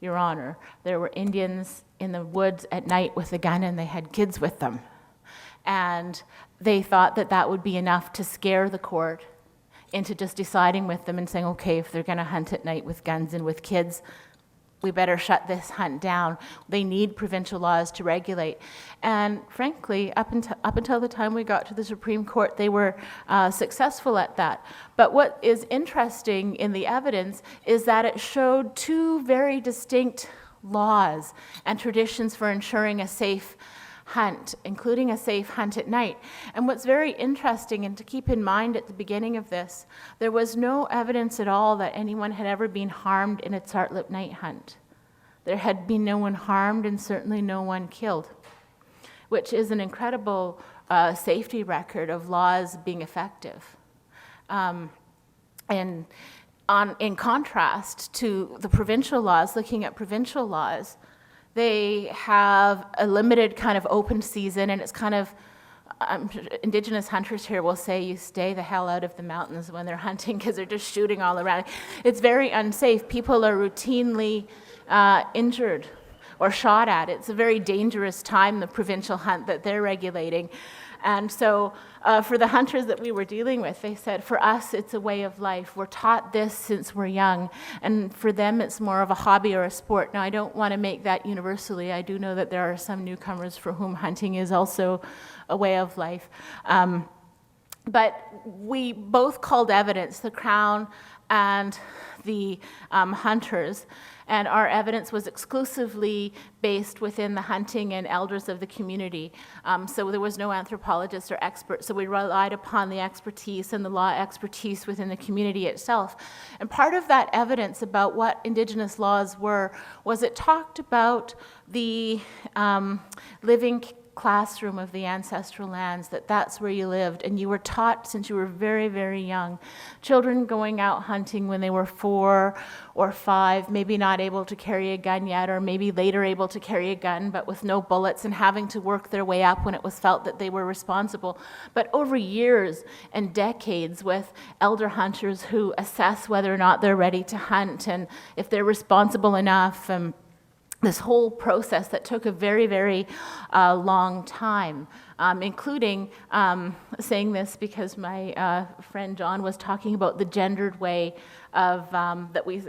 Your Honor, there were Indians in the woods at night with a gun and they had kids with them. And they thought that that would be enough to scare the court into just deciding with them and saying, okay, if they're going to hunt at night with guns and with kids, we better shut this hunt down. They need provincial laws to regulate. And frankly, up until the time we got to the Supreme Court, they were successful at that. But what is interesting in the evidence is that it showed two very distinct laws and traditions for ensuring a safe hunt, including a safe hunt at night. And what's very interesting, and to keep in mind at the beginning of this, there was no evidence at all that anyone had ever been harmed in a Tsartlip night hunt. There had been no one harmed and certainly no one killed, which is an incredible safety record of laws being effective. And in contrast to the provincial laws, looking at provincial laws, they have a limited kind of open season, and it's kind of, Indigenous hunters here will say you stay the hell out of the mountains when they're hunting because they're just shooting all around. It's very unsafe. People are routinely injured or shot at. It's a very dangerous time, the provincial hunt that they're regulating. And so for the hunters that we were dealing with, they said, for us, it's a way of life. We're taught this since we're young. And for them, it's more of a hobby or a sport. Now, I don't want to make that universally. I do know that there are some newcomers for whom hunting is also a way of life. But we both called evidence, the Crown and the hunters, and our evidence was exclusively based within the hunting and elders of the community. So there was no anthropologist or expert, so we relied upon the expertise and the law expertise within the community itself. And part of that evidence about what Indigenous laws were was it talked about the living classroom of the ancestral lands, that's where you lived, and you were taught since you were very, very young. Children going out hunting when they were 4 or 5, maybe not able to carry a gun yet, or maybe later able to carry a gun, but with no bullets, and having to work their way up when it was felt that they were responsible. But over years and decades with elder hunters who assess whether or not they're ready to hunt, and if they're responsible enough, this whole process that took a very, very long time, including saying this because my friend John was talking about the gendered way of that we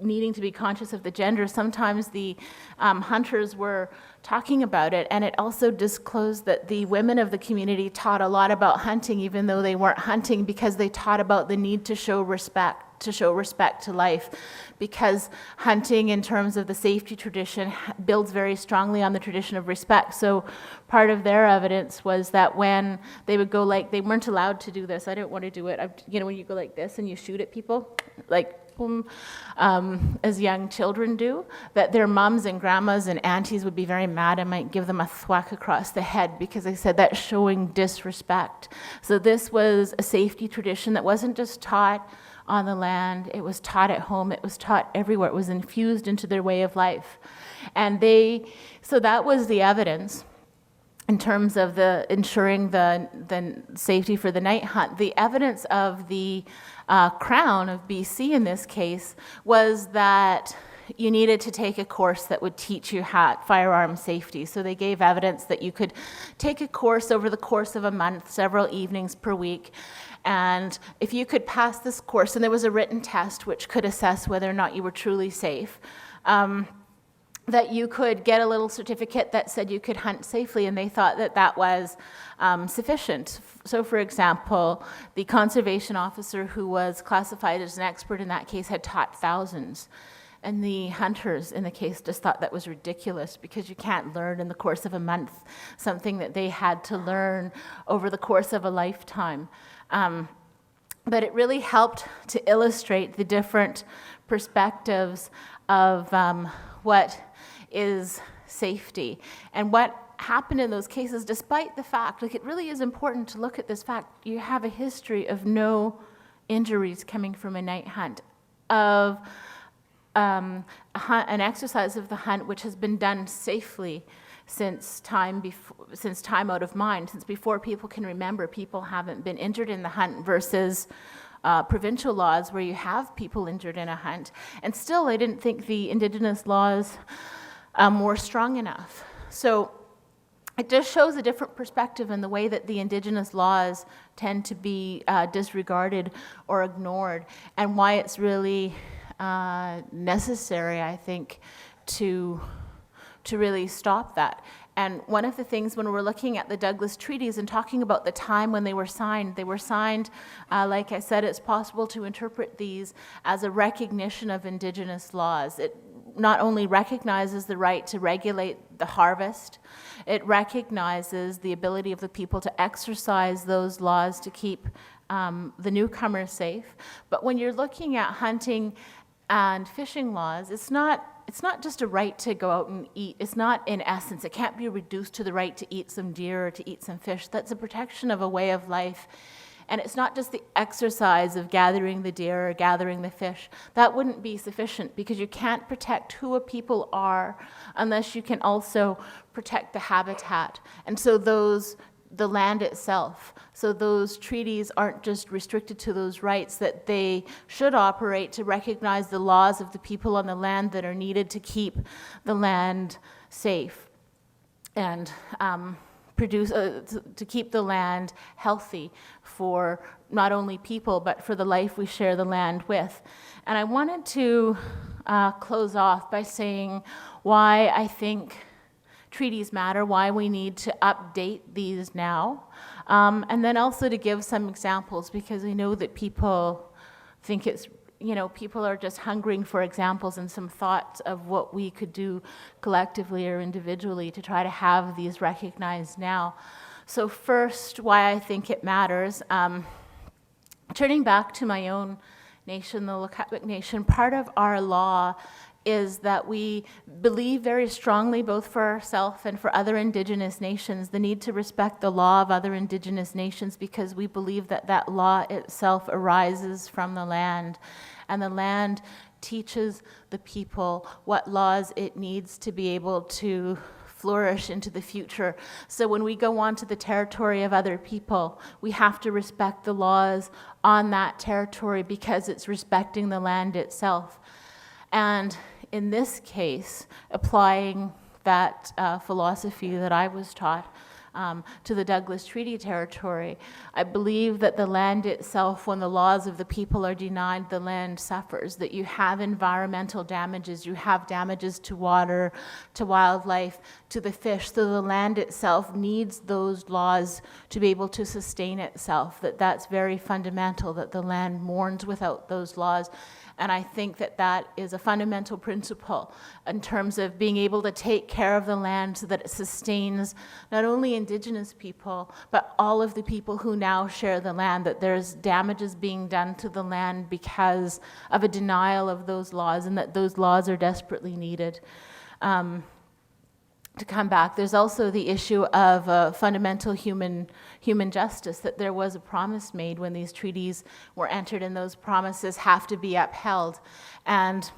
needing to be conscious of the gender. Sometimes the hunters were talking about it, and it also disclosed that the women of the community taught a lot about hunting, even though they weren't hunting, because they taught about the need to show respect to life, because hunting in terms of the safety tradition builds very strongly on the tradition of respect. So part of their evidence was that when they would go they weren't allowed to do this. I don't want to do it. When you go like this and you shoot at people, boom, as young children do, that their mums and grandmas and aunties would be very mad and might give them a thwack across the head because they said that's showing disrespect. So this was a safety tradition that wasn't just taught on the land, it was taught at home, it was taught everywhere, it was infused into their way of life. And so that was the evidence in terms of ensuring the safety for the night hunt. The evidence of the Crown of BC in this case was that you needed to take a course that would teach you firearm safety. So they gave evidence that you could take a course over the course of a month, several evenings per week. And if you could pass this course, and there was a written test which could assess whether or not you were truly safe, that you could get a little certificate that said you could hunt safely, and they thought that that was sufficient. So, for example, the conservation officer who was classified as an expert in that case had taught thousands. And the hunters in the case just thought that was ridiculous because you can't learn in the course of a month something that they had to learn over the course of a lifetime. But it really helped to illustrate the different perspectives of what is safety and what happened in those cases, despite the fact, it really is important to look at this fact, you have a history of no injuries coming from a night hunt, of an exercise of the hunt which has been done safely since time out of mind, since before people can remember. People haven't been injured in the hunt versus provincial laws where you have people injured in a hunt. And still, I didn't think the Indigenous laws were strong enough. So it just shows a different perspective in the way that the Indigenous laws tend to be disregarded or ignored, and why it's really necessary, I think, to really stop that. And one of the things when we're looking at the Douglas Treaties and talking about the time when they were signed, like I said, it's possible to interpret these as a recognition of Indigenous laws. It not only recognizes the right to regulate the harvest, it recognizes the ability of the people to exercise those laws to keep the newcomers safe. But when you're looking at hunting and fishing laws, it's not just a right to go out and eat. It's not, in essence, it can't be reduced to the right to eat some deer or to eat some fish. That's a protection of a way of life. And it's not just the exercise of gathering the deer or gathering the fish. That wouldn't be sufficient, because you can't protect who a people are unless you can also protect the habitat. And so the land itself. So those treaties aren't just restricted to those rights, that they should operate to recognize the laws of the people on the land that are needed to keep the land safe and to keep the land healthy for not only people, but for the life we share the land with. And I wanted to close off by saying why I think treaties matter, why we need to update these now, and then also to give some examples, because I know that people think it's, people are just hungering for examples and some thoughts of what we could do collectively or individually to try to have these recognized now. So first, why I think it matters. Turning back to my own nation, the Lukatwik Nation, part of our law is that we believe very strongly, both for ourselves and for other Indigenous nations, the need to respect the law of other Indigenous nations, because we believe that that law itself arises from the land, and the land teaches the people what laws it needs to be able to flourish into the future. So when we go onto the territory of other people, we have to respect the laws on that territory, because it's respecting the land itself. And in this case, applying that philosophy that I was taught to the Douglas Treaty territory, I believe that the land itself, when the laws of the people are denied, the land suffers, that you have environmental damages, you have damages to water, to wildlife, to the fish. So the land itself needs those laws to be able to sustain itself, that's very fundamental, that the land mourns without those laws. And I think that that is a fundamental principle in terms of being able to take care of the land so that it sustains not only Indigenous people, but all of the people who now share the land, that there's damages being done to the land because of a denial of those laws, and that those laws are desperately needed. To come back, there's also the issue of fundamental human justice, that there was a promise made when these treaties were entered, and those promises have to be upheld. And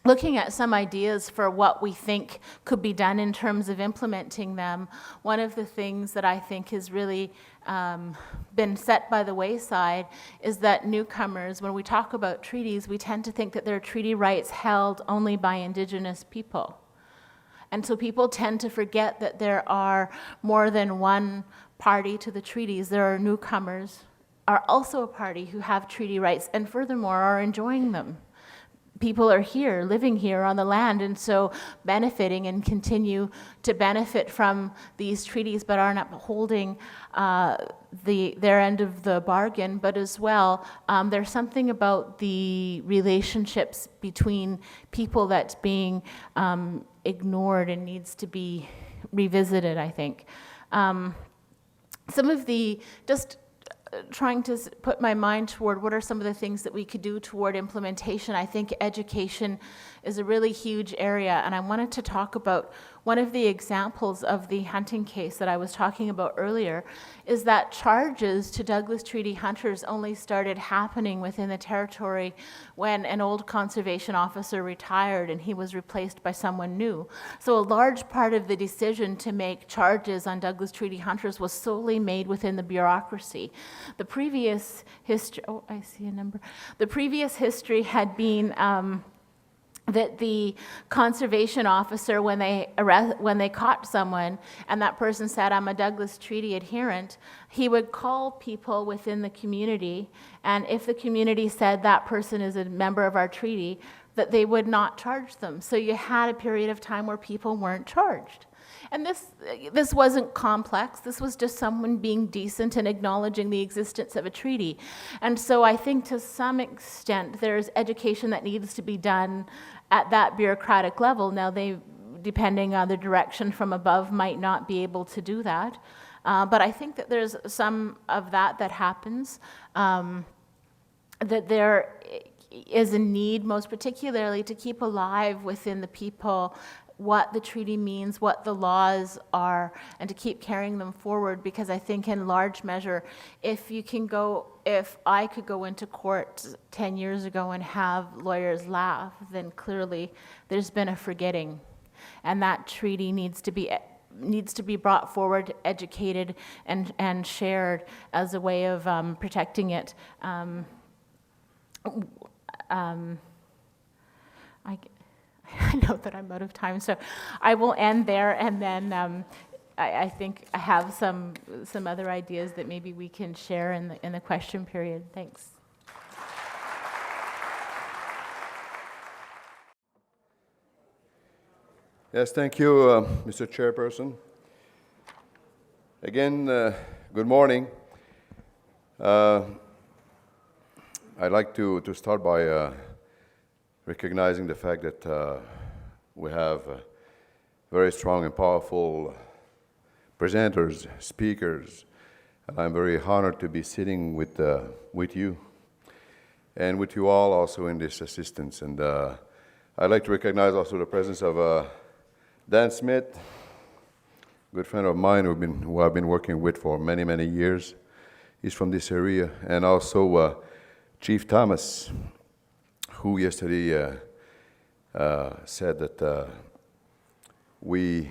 looking at some ideas for what we think could be done in terms of implementing them, one of the things that I think has really been set by the wayside is that newcomers, when we talk about treaties, we tend to think that there are treaty rights held only by Indigenous people. And so people tend to forget that there are more than one party to the treaties. There are newcomers, are also a party who have treaty rights, and furthermore are enjoying them. People are here, living here on the land, and so benefiting and continue to benefit from these treaties, but are not holding their end of the bargain. But as well, there's something about the relationships between people that's being ignored and needs to be revisited, I think. Some of the, just trying to put my mind toward what are some of the things that we could do toward implementation. I think education is a really huge area, and I wanted to talk about one of the examples of the hunting case that I was talking about earlier, is that charges to Douglas Treaty hunters only started happening within the territory when an old conservation officer retired and he was replaced by someone new. So a large part of the decision to make charges on Douglas Treaty hunters was solely made within the bureaucracy. The previous history, the previous history had been that the conservation officer, when they caught someone and that person said, I'm a Douglas Treaty adherent, he would call people within the community, and if the community said that person is a member of our treaty, that they would not charge them. So you had a period of time where people weren't charged. And this wasn't complex. This was just someone being decent and acknowledging the existence of a treaty. And so I think to some extent there's education that needs to be done at that bureaucratic level. Now, they, depending on the direction from above, might not be able to do that. But I think that there's some of that happens, that there is a need, most particularly, to keep alive within the people what the treaty means, what the laws are, and to keep carrying them forward, because I think in large measure, if I could go into court 10 years ago and have lawyers laugh, then clearly there's been a forgetting. And that treaty needs to be brought forward, educated, and shared as a way of protecting it. I know that I'm out of time, so I will end there, and then I think I have some other ideas that maybe we can share in the question period. Thanks. Yes, thank you, Mr. Chairperson. Again, good morning. I'd like to start by recognizing the fact that we have very strong and powerful presenters, speakers, and I'm very honored to be sitting with you and with you all also in this assistance. And I'd like to recognize also the presence of Dan Smith, a good friend of mine who I've been working with for many, many years. He's from this area, and also Chief Thomas, who yesterday said that we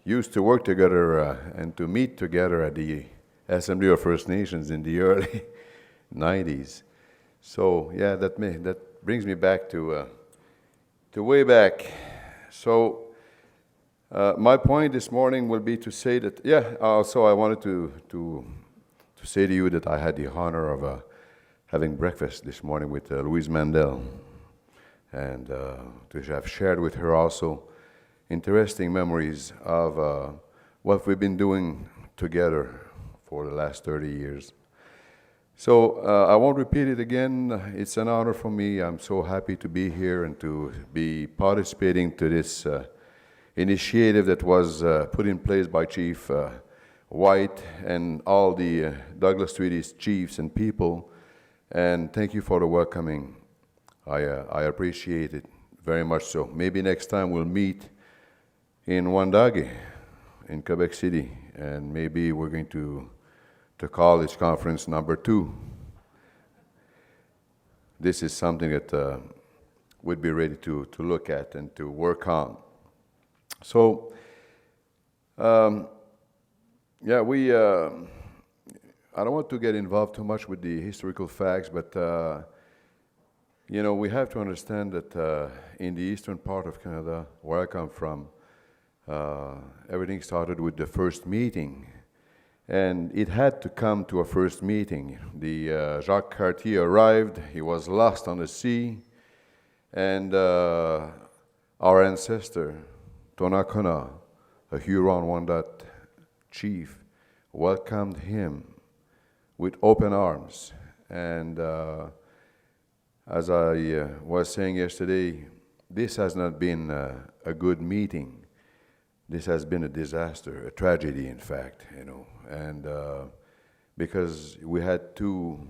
used to work together and to meet together at the Assembly of First Nations in the early 90s. So yeah, that brings me back to way back. So my point this morning will be to say that, also I wanted to say to you that I had the honor of having breakfast this morning with Louise Mandel, and to have shared with her also interesting memories of what we've been doing together for the last 30 years. So I won't repeat it again. It's an honor for me. I'm so happy to be here and to be participating to this initiative that was put in place by Chief White and all the Douglas Treaty's chiefs and people. And thank you for the welcoming. I appreciate it very much so. Maybe next time we'll meet in Wandage in Quebec City, and maybe we're going to call this conference number 2. This is something that we'd be ready to look at and to work on. So, I don't want to get involved too much with the historical facts, but we have to understand that in the eastern part of Canada, where I come from, everything started with the first meeting. And it had to come to a first meeting. The Jacques Cartier arrived, he was lost on the sea, and our ancestor, Donnacona, a Huron-Wendat chief, welcomed him with open arms. And as I was saying yesterday, this has not been a good meeting. This has been a disaster, a tragedy, in fact, and because we had 2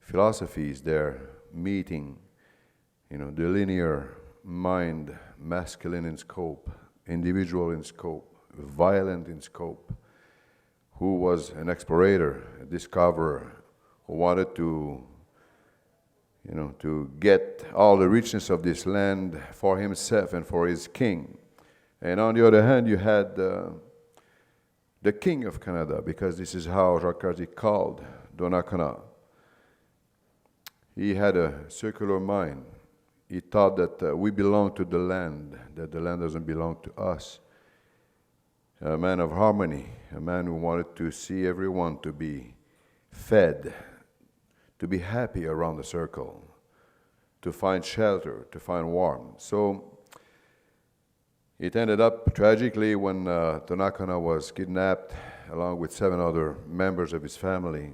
philosophies there meeting, the linear mind, masculine in scope, individual in scope, violent in scope, who was an explorator, a discoverer, who wanted to get all the richness of this land for himself and for his king. And on the other hand, you had the King of Canada, because this is how Jacques Cartier called Donnacona. He had a circular mind. he thought that we belong to the land, that the land doesn't belong to us. A man of harmony, a man who wanted to see everyone to be fed, to be happy around the circle, to find shelter, to find warmth. So it ended up tragically when Tonakana was kidnapped along with 7 other members of his family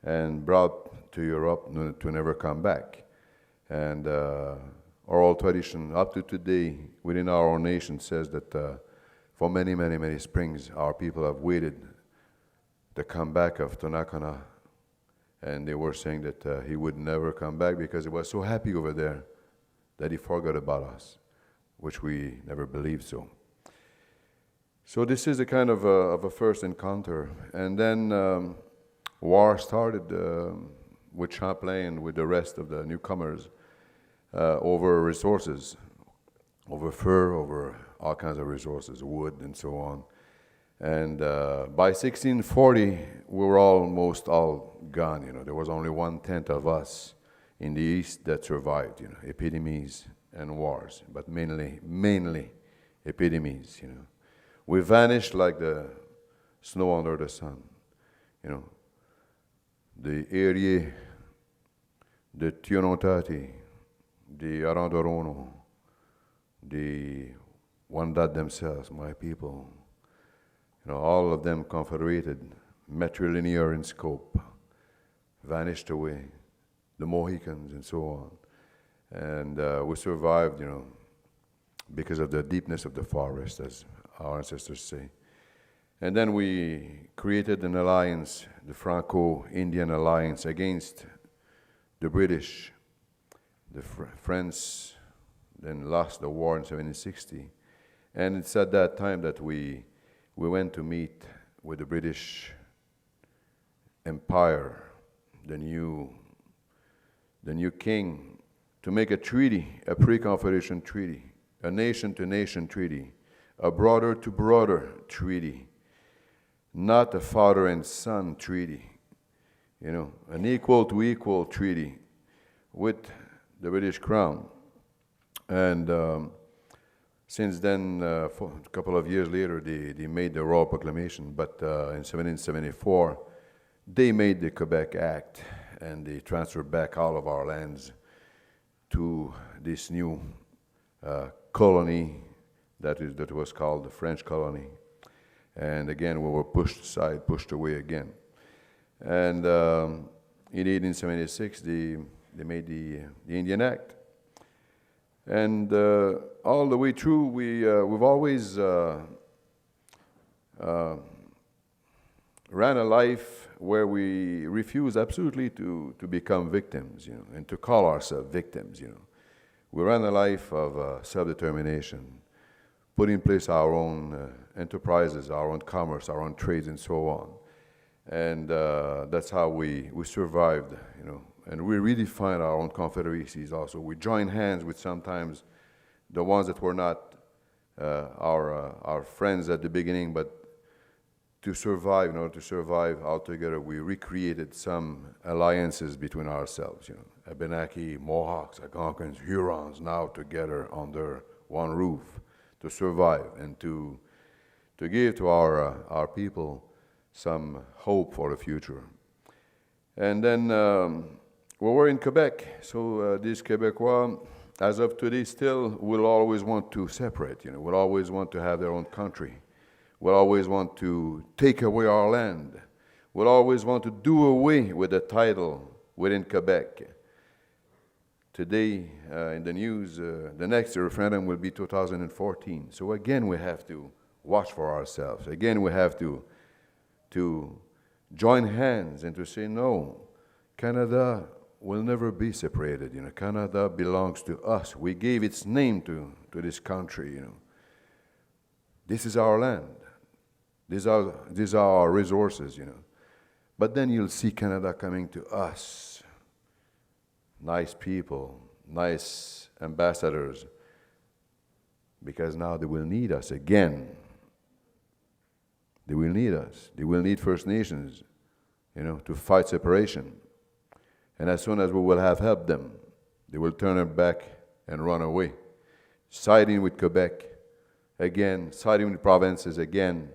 and brought to Europe to never come back. And oral tradition up to today within our own nation says that for many, many, many springs our people have waited the comeback of Tonakana, and they were saying that he would never come back because he was so happy over there that he forgot about us, which we never believed so. So this is a kind of a first encounter. And then war started with Champlain, with the rest of the newcomers, over resources, over fur, over all kinds of resources, wood and so on. And by 1640, we were almost all gone. There was only 1/10 of us in the East that survived. Epidemics and wars, but mainly epidemics. We vanished like the snow under the sun. The Erie, the Tionotati, the Arandorono, the Wendat themselves, my people. All of them confederated, matrilinear in scope, vanished away, the Mohicans and so on. And we survived, because of the deepness of the forest, as our ancestors say. And then we created an alliance, the Franco-Indian alliance, against the British. The French then lost the war in 1760. And it's at that time that we went to meet with the British Empire, the new king, to make a treaty, a pre-confederation treaty, a nation-to-nation treaty, a brother-to-brother treaty, not a father and son treaty, an equal-to-equal treaty with the British Crown. And since then, for a couple of years later, they made the Royal Proclamation, but in 1774, they made the Quebec Act, and they transferred back all of our lands to this new colony that was called the French colony. And again, we were pushed aside, pushed away again. And in 1876, they made the Indian Act. And all the way through, we've always ran a life where we refuse absolutely to become victims, and to call ourselves victims, We ran a life of self-determination, put in place our own enterprises, our own commerce, our own trades, and so on. And that's how we survived, And we redefined our own confederacies also. We joined hands with sometimes the ones that were not our friends at the beginning, but to survive, in order to survive altogether, we recreated some alliances between ourselves, Abenaki, Mohawks, Algonquins, Hurons, now together under one roof to survive and to give to our people some hope for the future. And then we were in Quebec, so these Quebecois, as of today, still will always want to separate, will always want to have their own country, will always want to take away our land, will always want to do away with the title within Quebec. Today, in the news, the next referendum will be 2014. So again, we have to watch for ourselves. Again, we have to join hands and to say, no, Canada will never be separated. Canada belongs to us. We gave its name to this country. This is our land. These are our resources. But then you'll see Canada coming to us. Nice people, nice ambassadors, because now they will need us again. They will need us. They will need First Nations, to fight separation. And as soon as we will have helped them, they will turn their back and run away. Siding with Quebec, again, siding with provinces, again,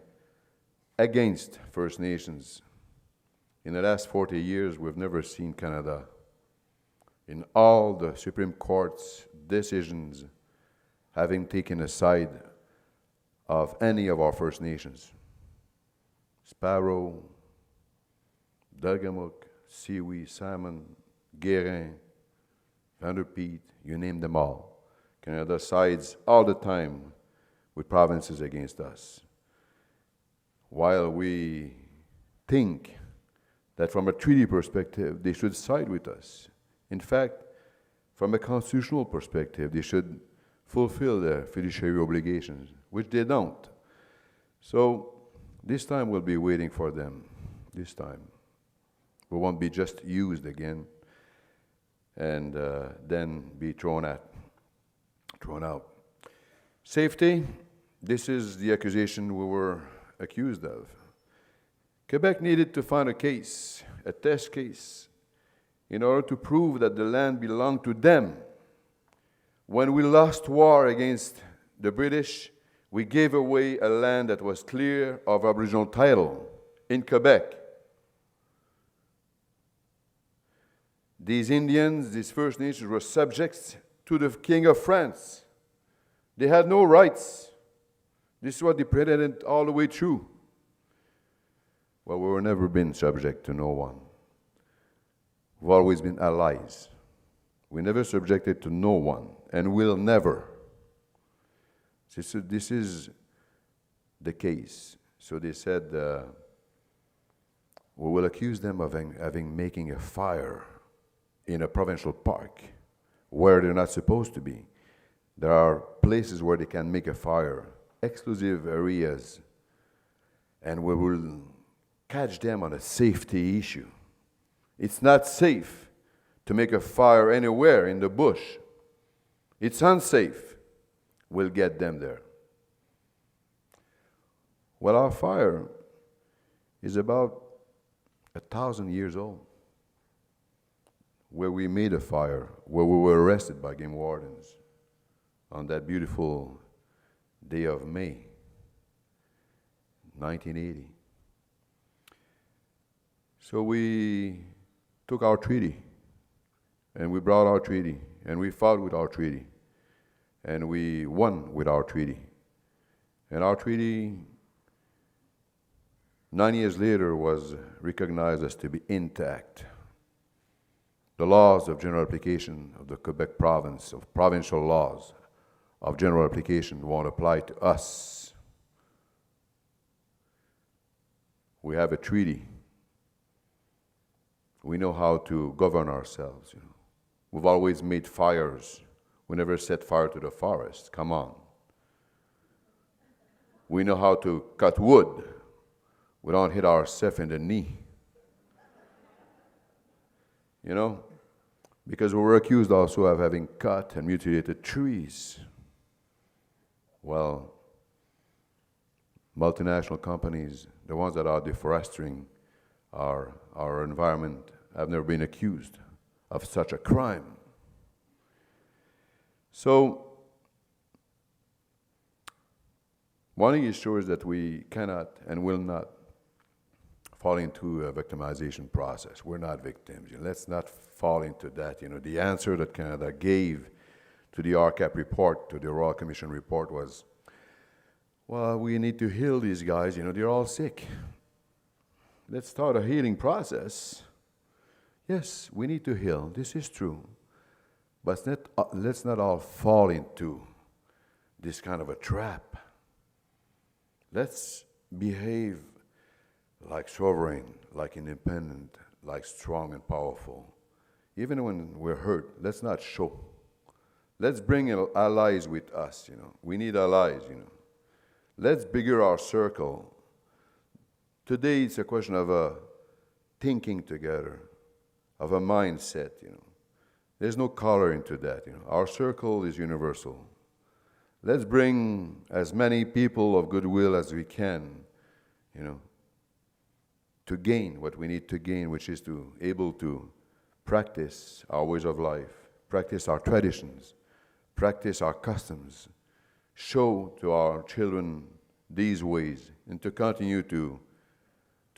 against First Nations. In the last 40 years, we've never seen Canada, in all the Supreme Court's decisions, having taken a side of any of our First Nations. Sparrow, Delgamuuk, Sioui, Salmon, Guérin, Vanderpeet, you name them all. Canada sides all the time with provinces against us. While we think that from a treaty perspective, they should side with us. In fact, from a constitutional perspective, they should fulfill their fiduciary obligations, which they don't. So this time we'll be waiting for them. This time. We won't be just used again and then be thrown out. Safety, this is the accusation we were accused of. Quebec needed to find a case, a test case, in order to prove that the land belonged to them. When we lost war against the British, we gave away a land that was clear of Aboriginal title in Quebec. These Indians, these First Nations, were subjects to the King of France. They had no rights. This is what they pretended all the way through. Well, we've never been subject to no one. We've always been allies. We never subjected to no one, and will never. This is the case. So they said, we will accuse them of making a fire in a provincial park where they're not supposed to be. There are places where they can make a fire, exclusive areas, and we will catch them on a safety issue. It's not safe to make a fire anywhere in the bush. It's unsafe. We'll get them there. Well, our fire is about 1,000 years old, where we made a fire, where we were arrested by game wardens on that beautiful day of May, 1980. So we took our treaty, and we brought our treaty, and we fought with our treaty, and we won with our treaty. And our treaty, 9 years later, was recognized as to be intact. The laws of general application of the Quebec province, of provincial laws of general application, won't apply to us. We have a treaty. We know how to govern ourselves. We've always made fires. We never set fire to the forest. Come on. We know how to cut wood. We don't hit ourselves in the knee. Because we were accused also of having cut and mutilated trees. Well, multinational companies, the ones that are deforesting our environment, have never been accused of such a crime. So, one thing is sure is that we cannot and will not fall into a victimization process. We're not victims. Let's not fall into that. The answer that Canada gave to the RCAP report, to the Royal Commission report, was, well, we need to heal these guys. They're all sick. Let's start a healing process. Yes, we need to heal. This is true. But let's not all fall into this kind of a trap. Let's behave like sovereign, like independent, like strong and powerful. Even when we're hurt, let's not show. Let's bring allies with us, We need allies, Let's bigger our circle. Today it's a question of thinking together, of a mindset, There's no color into that, Our circle is universal. Let's bring as many people of goodwill as we can, to gain what we need to gain, which is able to practice our ways of life, practice our traditions, practice our customs, show to our children these ways, and to continue to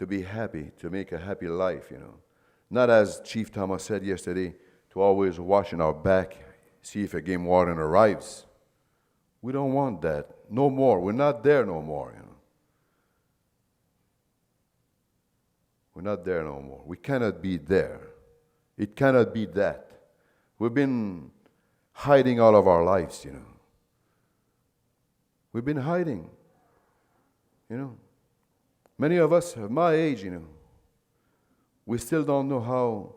be happy, to make a happy life, Not as Chief Thomas said yesterday, to always watch in our back, see if a game warden arrives. We don't want that. No more. We're not there no more, We're not there no more. We cannot be there. It cannot be that. We've been hiding all of our lives, We've been hiding, Many of us of my age, we still don't know how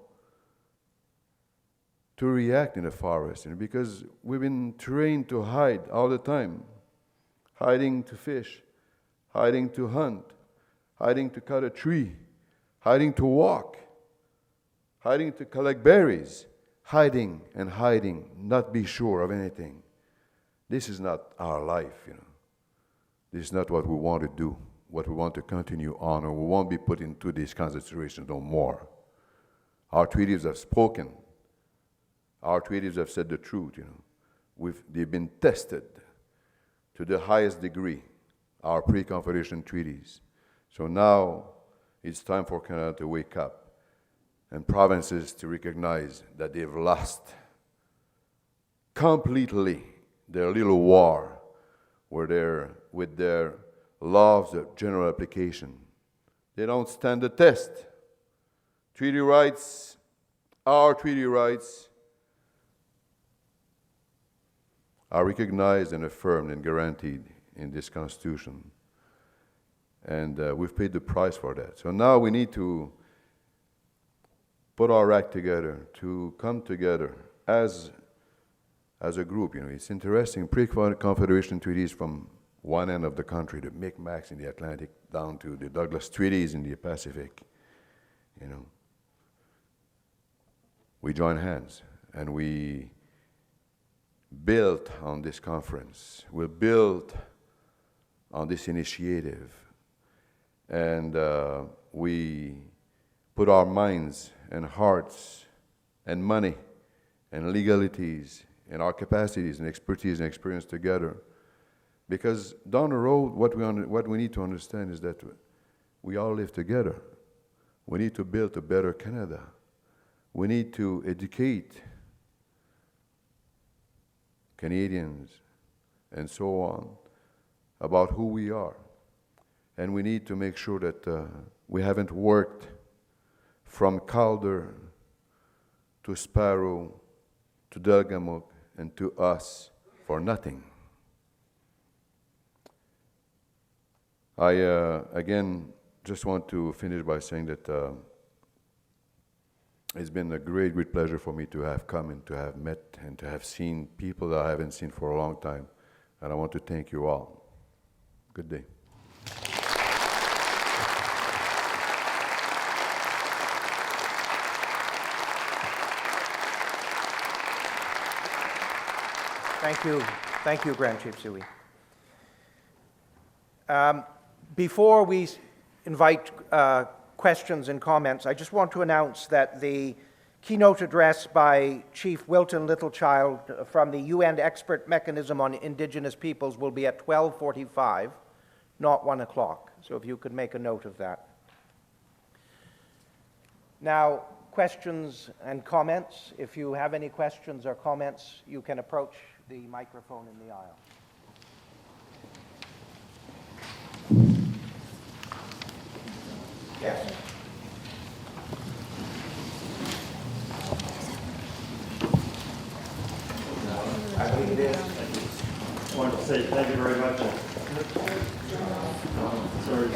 to react in the forest, because we've been trained to hide all the time. Hiding to fish, hiding to hunt, hiding to cut a tree, hiding to walk, hiding to collect berries, hiding and hiding, not be sure of anything. This is not our life, This is not what we want to do, what we want to continue on, or we won't be put into these kinds of situations no more. Our treaties have spoken. Our treaties have said the truth, They've been tested to the highest degree, our pre-Confederation treaties. So now it's time for Canada to wake up and provinces to recognize that they've lost completely their little war with their laws of general application. They don't stand the test. Treaty rights, our treaty rights, are recognized and affirmed and guaranteed in this Constitution. And we've paid the price for that. So now we need to put our act together, to come together as a group. It's interesting, pre-Confederation treaties from one end of the country, the Micmacs in the Atlantic, down to the Douglas Treaties in the Pacific, We joined hands, and we built on this conference. We built on this initiative, and we put our minds and hearts and money and legalities and our capacities and expertise and experience together. Because down the road, what we need to understand is that we all live together. We need to build a better Canada. We need to educate Canadians and so on about who we are. And we need to make sure that we haven't worked from Calder to Sparrow to Delgamuc and to us for nothing. I, again, just want to finish by saying that it's been a great, great pleasure for me to have come and to have met and to have seen people that I haven't seen for a long time. And I want to thank you all. Good day. Thank you. Thank you, Grand Chief Sioui. Before we invite questions and comments, I just want to announce that the keynote address by Chief Wilton Littlechild from the UN Expert Mechanism on Indigenous Peoples will be at 12:45, not 1 o'clock. So if you could make a note of that. Now, questions and comments. If you have any questions or comments, you can approach the microphone in the aisle. Yes. I believe it is. I wanted to say thank you very much. Sorry,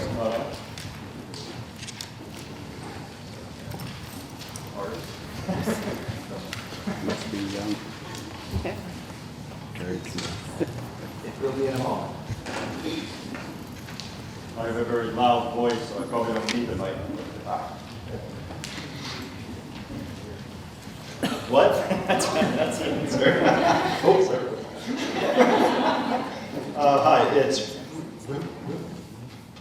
Must be young. It will be in a moment. I have a very loud voice, so I probably don't need the mic. What? That's the answer. Oh, sorry. Hi, it's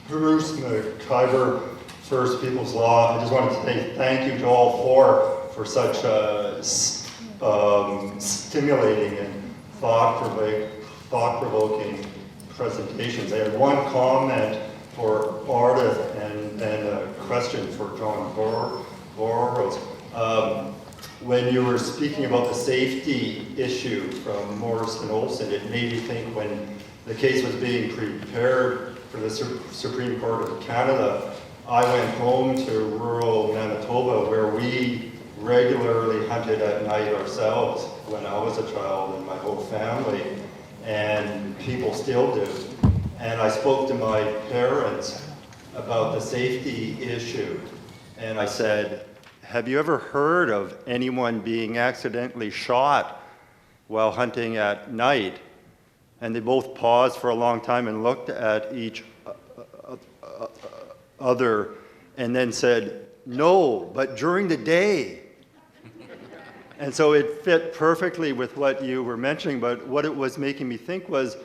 Bruce McIver, First People's Law. I just wanted to say thank you to all four for such stimulating and thought-provoking presentations. I had one comment for Ardith and a question for John Boros. When you were speaking about the safety issue from Morris and Olson, it made me think when the case was being prepared for the Supreme Court of Canada, I went home to rural Manitoba where we regularly hunted at night ourselves when I was a child and my whole family, and people still do. And I spoke to my parents about the safety issue, and I said, have you ever heard of anyone being accidentally shot while hunting at night? And they both paused for a long time and looked at each other and then said, no, but during the day. And so it fit perfectly with what you were mentioning, but what it was making me think was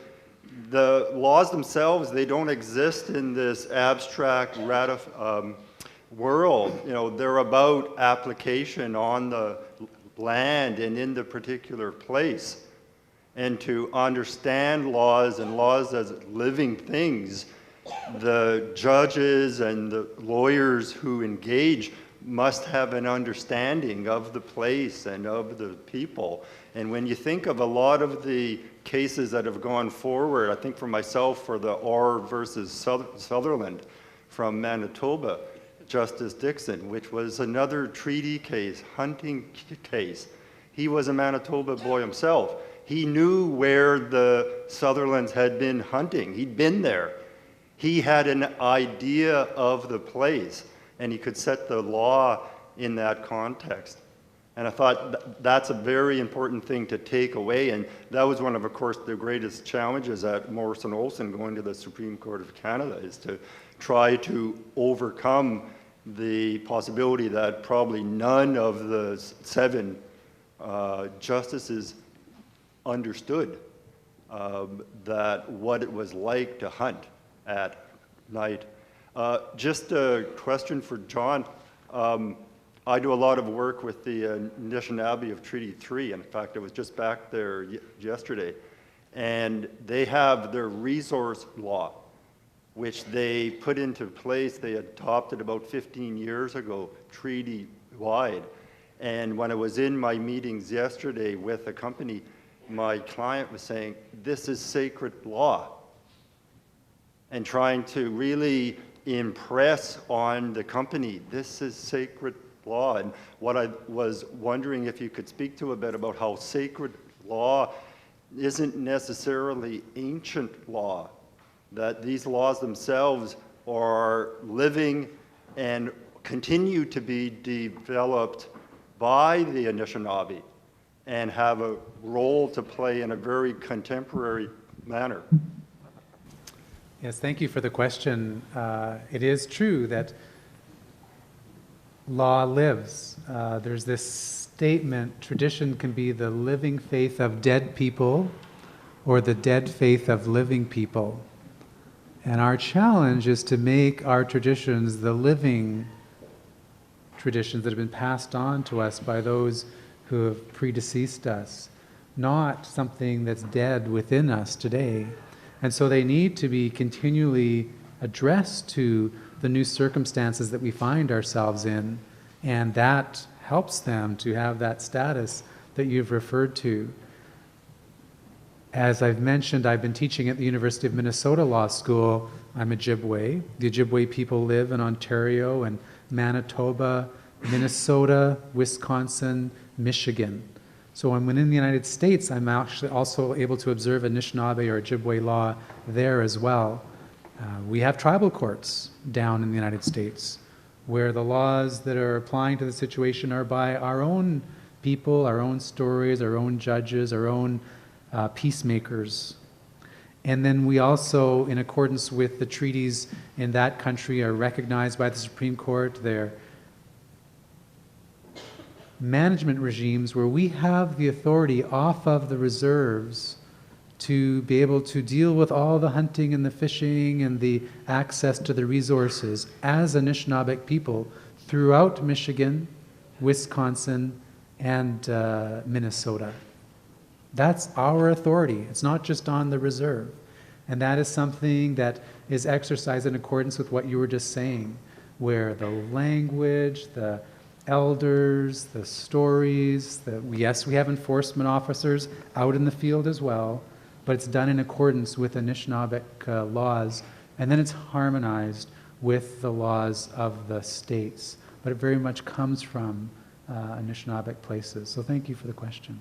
the laws themselves, they don't exist in this abstract world. You know, they're about application on the land and in the particular place. And to understand laws and laws as living things, the judges and the lawyers who engage must have an understanding of the place and of the people. And when you think of a lot of the cases that have gone forward, I think for myself, for the Orr versus Sutherland from Manitoba, Justice Dixon, which was another treaty case, hunting case. He was a Manitoba boy himself. He knew where the Sutherlands had been hunting. He'd been there. He had an idea of the place, and he could set the law in that context. And I thought that's a very important thing to take away, and that was one of course, the greatest challenges at Morrison Olson going to the Supreme Court of Canada, is to try to overcome the possibility that probably none of the 7 justices understood that what it was like to hunt at night. Just a question for John. I do a lot of work with the Anishinaabe of Treaty 3. In fact, I was just back there yesterday. And they have their resource law, which they put into place. They adopted about 15 years ago, treaty-wide. And when I was in my meetings yesterday with a company, my client was saying, this is sacred law. And trying to really impress on the company, this is sacred law. And what I was wondering if you could speak to a bit about how sacred law isn't necessarily ancient law, that these laws themselves are living and continue to be developed by the Anishinaabe and have a role to play in a very contemporary manner. Yes, thank you for the question. It is true that law lives. There's this statement, tradition can be the living faith of dead people or the dead faith of living people. And our challenge is to make our traditions the living traditions that have been passed on to us by those who have predeceased us, not something that's dead within us today. And so they need to be continually addressed to the new circumstances that we find ourselves in, and that helps them to have that status that you've referred to. As I've mentioned, I've been teaching at the University of Minnesota Law School. I'm Ojibwe. The Ojibwe people live in Ontario and Manitoba, Minnesota, Wisconsin, Michigan. So when I'm in the United States, I'm actually also able to observe Anishinaabe or Ojibwe law there as well. We have tribal courts down in the United States where the laws that are applying to the situation are by our own people, our own stories, our own judges, our own peacemakers. And then we also, in accordance with the treaties in that country, are recognized by the Supreme Court. They're management regimes where we have the authority off of the reserves to be able to deal with all the hunting and the fishing and the access to the resources as Anishinaabeg people throughout Michigan, Wisconsin, and Minnesota. That's our authority. It's not just on the reserve. And that is something that is exercised in accordance with what you were just saying, where the language, the elders, the stories, yes, we have enforcement officers out in the field as well, but it's done in accordance with Anishinaabeg laws, and then it's harmonized with the laws of the states. But it very much comes from Anishinaabeg places. So thank you for the question.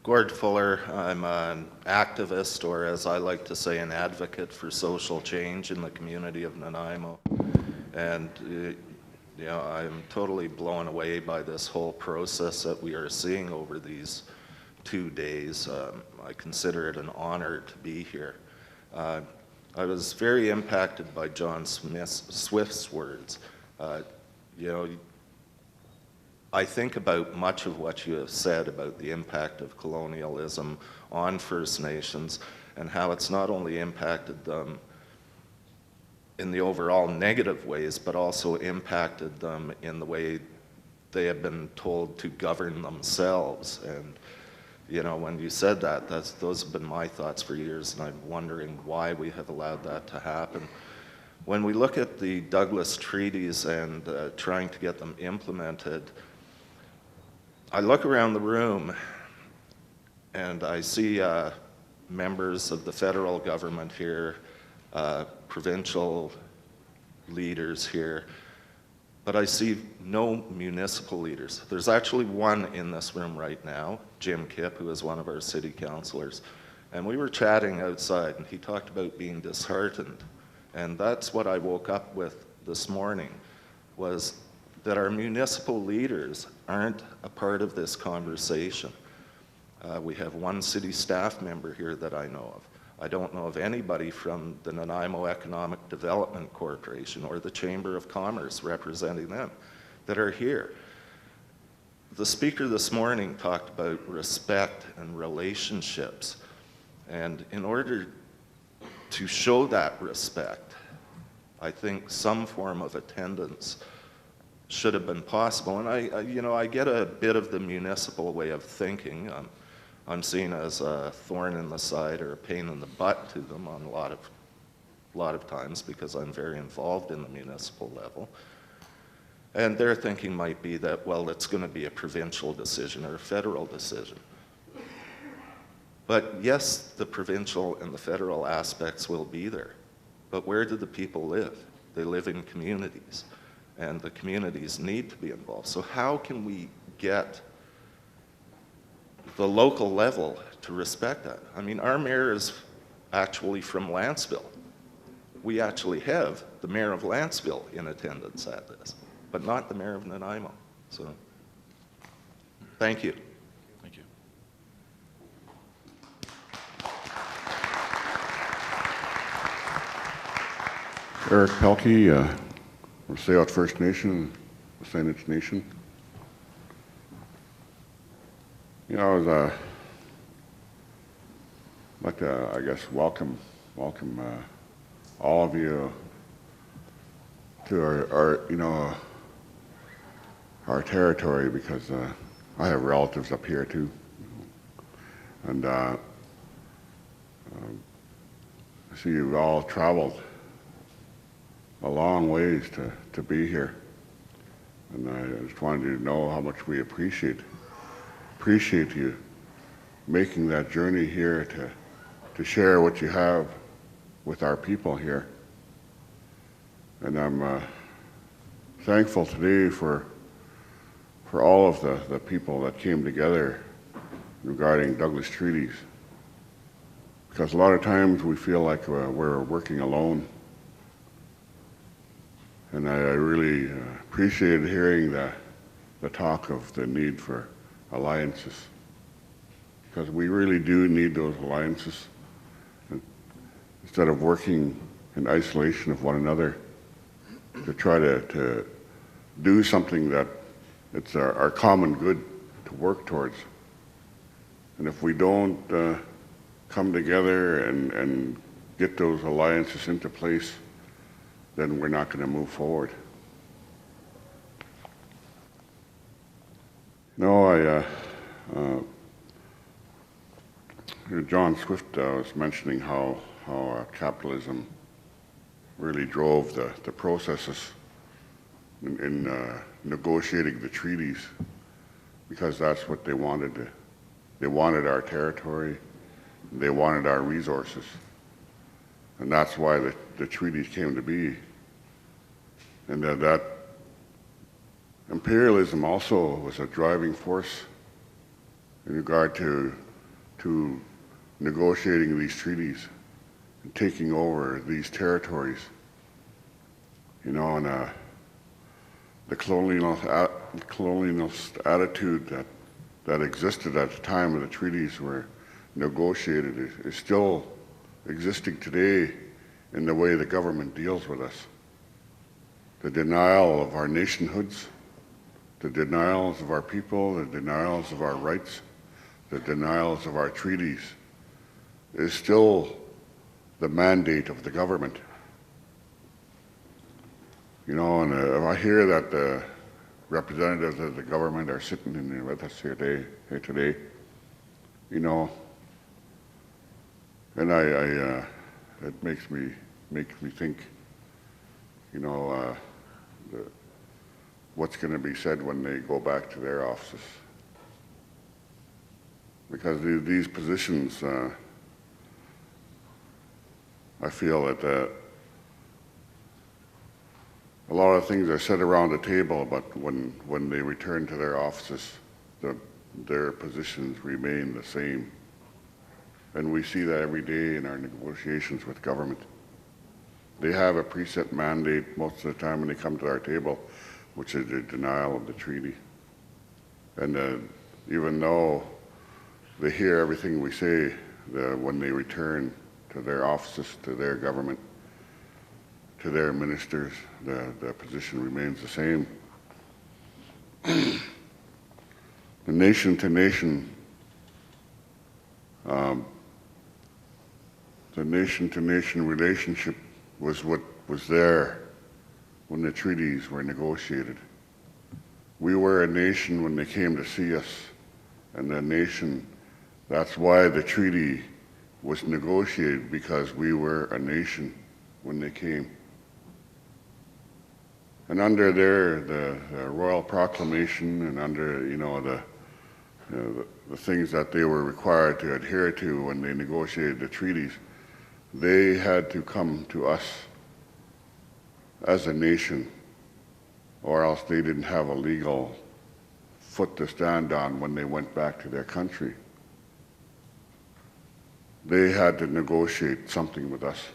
Gord Fuller, I'm an activist, or as I like to say, an advocate for social change in the community of Nanaimo. And I'm totally blown away by this whole process that we are seeing over these 2 days. I consider it an honor to be here. I was very impacted by John Swift's words. I think about much of what you have said about the impact of colonialism on First Nations and how it's not only impacted them in the overall negative ways, but also impacted them in the way they have been told to govern themselves. And, when you said that, those have been my thoughts for years, and I'm wondering why we have allowed that to happen. When we look at the Douglas treaties and trying to get them implemented, I look around the room and I see members of the federal government here, provincial leaders here, but I see no municipal leaders. There's actually one in this room right now, Jim Kipp, who is one of our city councilors, and we were chatting outside and he talked about being disheartened. And that's what I woke up with this morning, was that our municipal leaders aren't a part of this conversation. We have one city staff member here that I know of. I don't know of anybody from the Nanaimo Economic Development Corporation or the Chamber of Commerce representing them that are here. The speaker this morning talked about respect and relationships. And in order to show that respect, I think some form of attendance should have been possible. And I get a bit of the municipal way of thinking. I'm seen as a thorn in the side or a pain in the butt to them on a lot of times because I'm very involved in the municipal level. And their thinking might be that, well, it's going to be a provincial decision or a federal decision. But yes, the provincial and the federal aspects will be there. But where do the people live? They live in communities, and the communities need to be involved. So how can we get the local level to respect that? I mean, our mayor is actually from Lantsville. We actually have the mayor of Lantsville in attendance at this, but not the mayor of Nanaimo. So, thank you. Thank you. Eric Pelkey, from Sioui First Nation, the Saanich Nation. I was like to, I guess, welcome all of you to our territory, because I have relatives up here too, and I see you've all traveled a long ways to be here, and I just wanted you to know how much we appreciate you making that journey here to share what you have with our people here. And I'm thankful today for all of the people that came together regarding Douglas treaties, because a lot of times we feel like we're working alone. And I really appreciated hearing the talk of the need for alliances, because we really do need those alliances. And instead of working in isolation of one another, to try to do something that it's our common good to work towards. And if we don't come together and get those alliances into place, then we're not going to move forward. No, John Swift was mentioning how capitalism really drove the processes in negotiating the treaties, because that's what they wanted. They wanted our territory, they wanted our resources, and that's why the treaties came to be. And that imperialism also was a driving force in regard to negotiating these treaties and taking over these territories. And the colonialist attitude that existed at the time of the treaties were negotiated is still existing today in the way the government deals with us. The denial of our nationhoods, the denials of our people, the denials of our rights, the denials of our treaties is still the mandate of the government. And I hear that the representatives of the government are sitting in there with us here today, and it makes me think, what's going to be said when they go back to their offices. Because these positions, I feel that a lot of things are said around the table, but when they return to their offices, their positions remain the same. And we see that every day in our negotiations with government. They have a preset mandate most of the time when they come to our table, which is the denial of the treaty. And even though they hear everything we say, when they return to their offices, to their government, to their ministers, the position remains the same. The nation-to-nation relationship was what was there when the treaties were negotiated. We were a nation when they came to see us, and the nation, that's why the treaty was negotiated, because we were a nation when they came. And under the Royal Proclamation, and under the things that they were required to adhere to when they negotiated the treaties, they had to come to us as a nation, or else they didn't have a legal foot to stand on when they went back to their country. They had to negotiate something with us,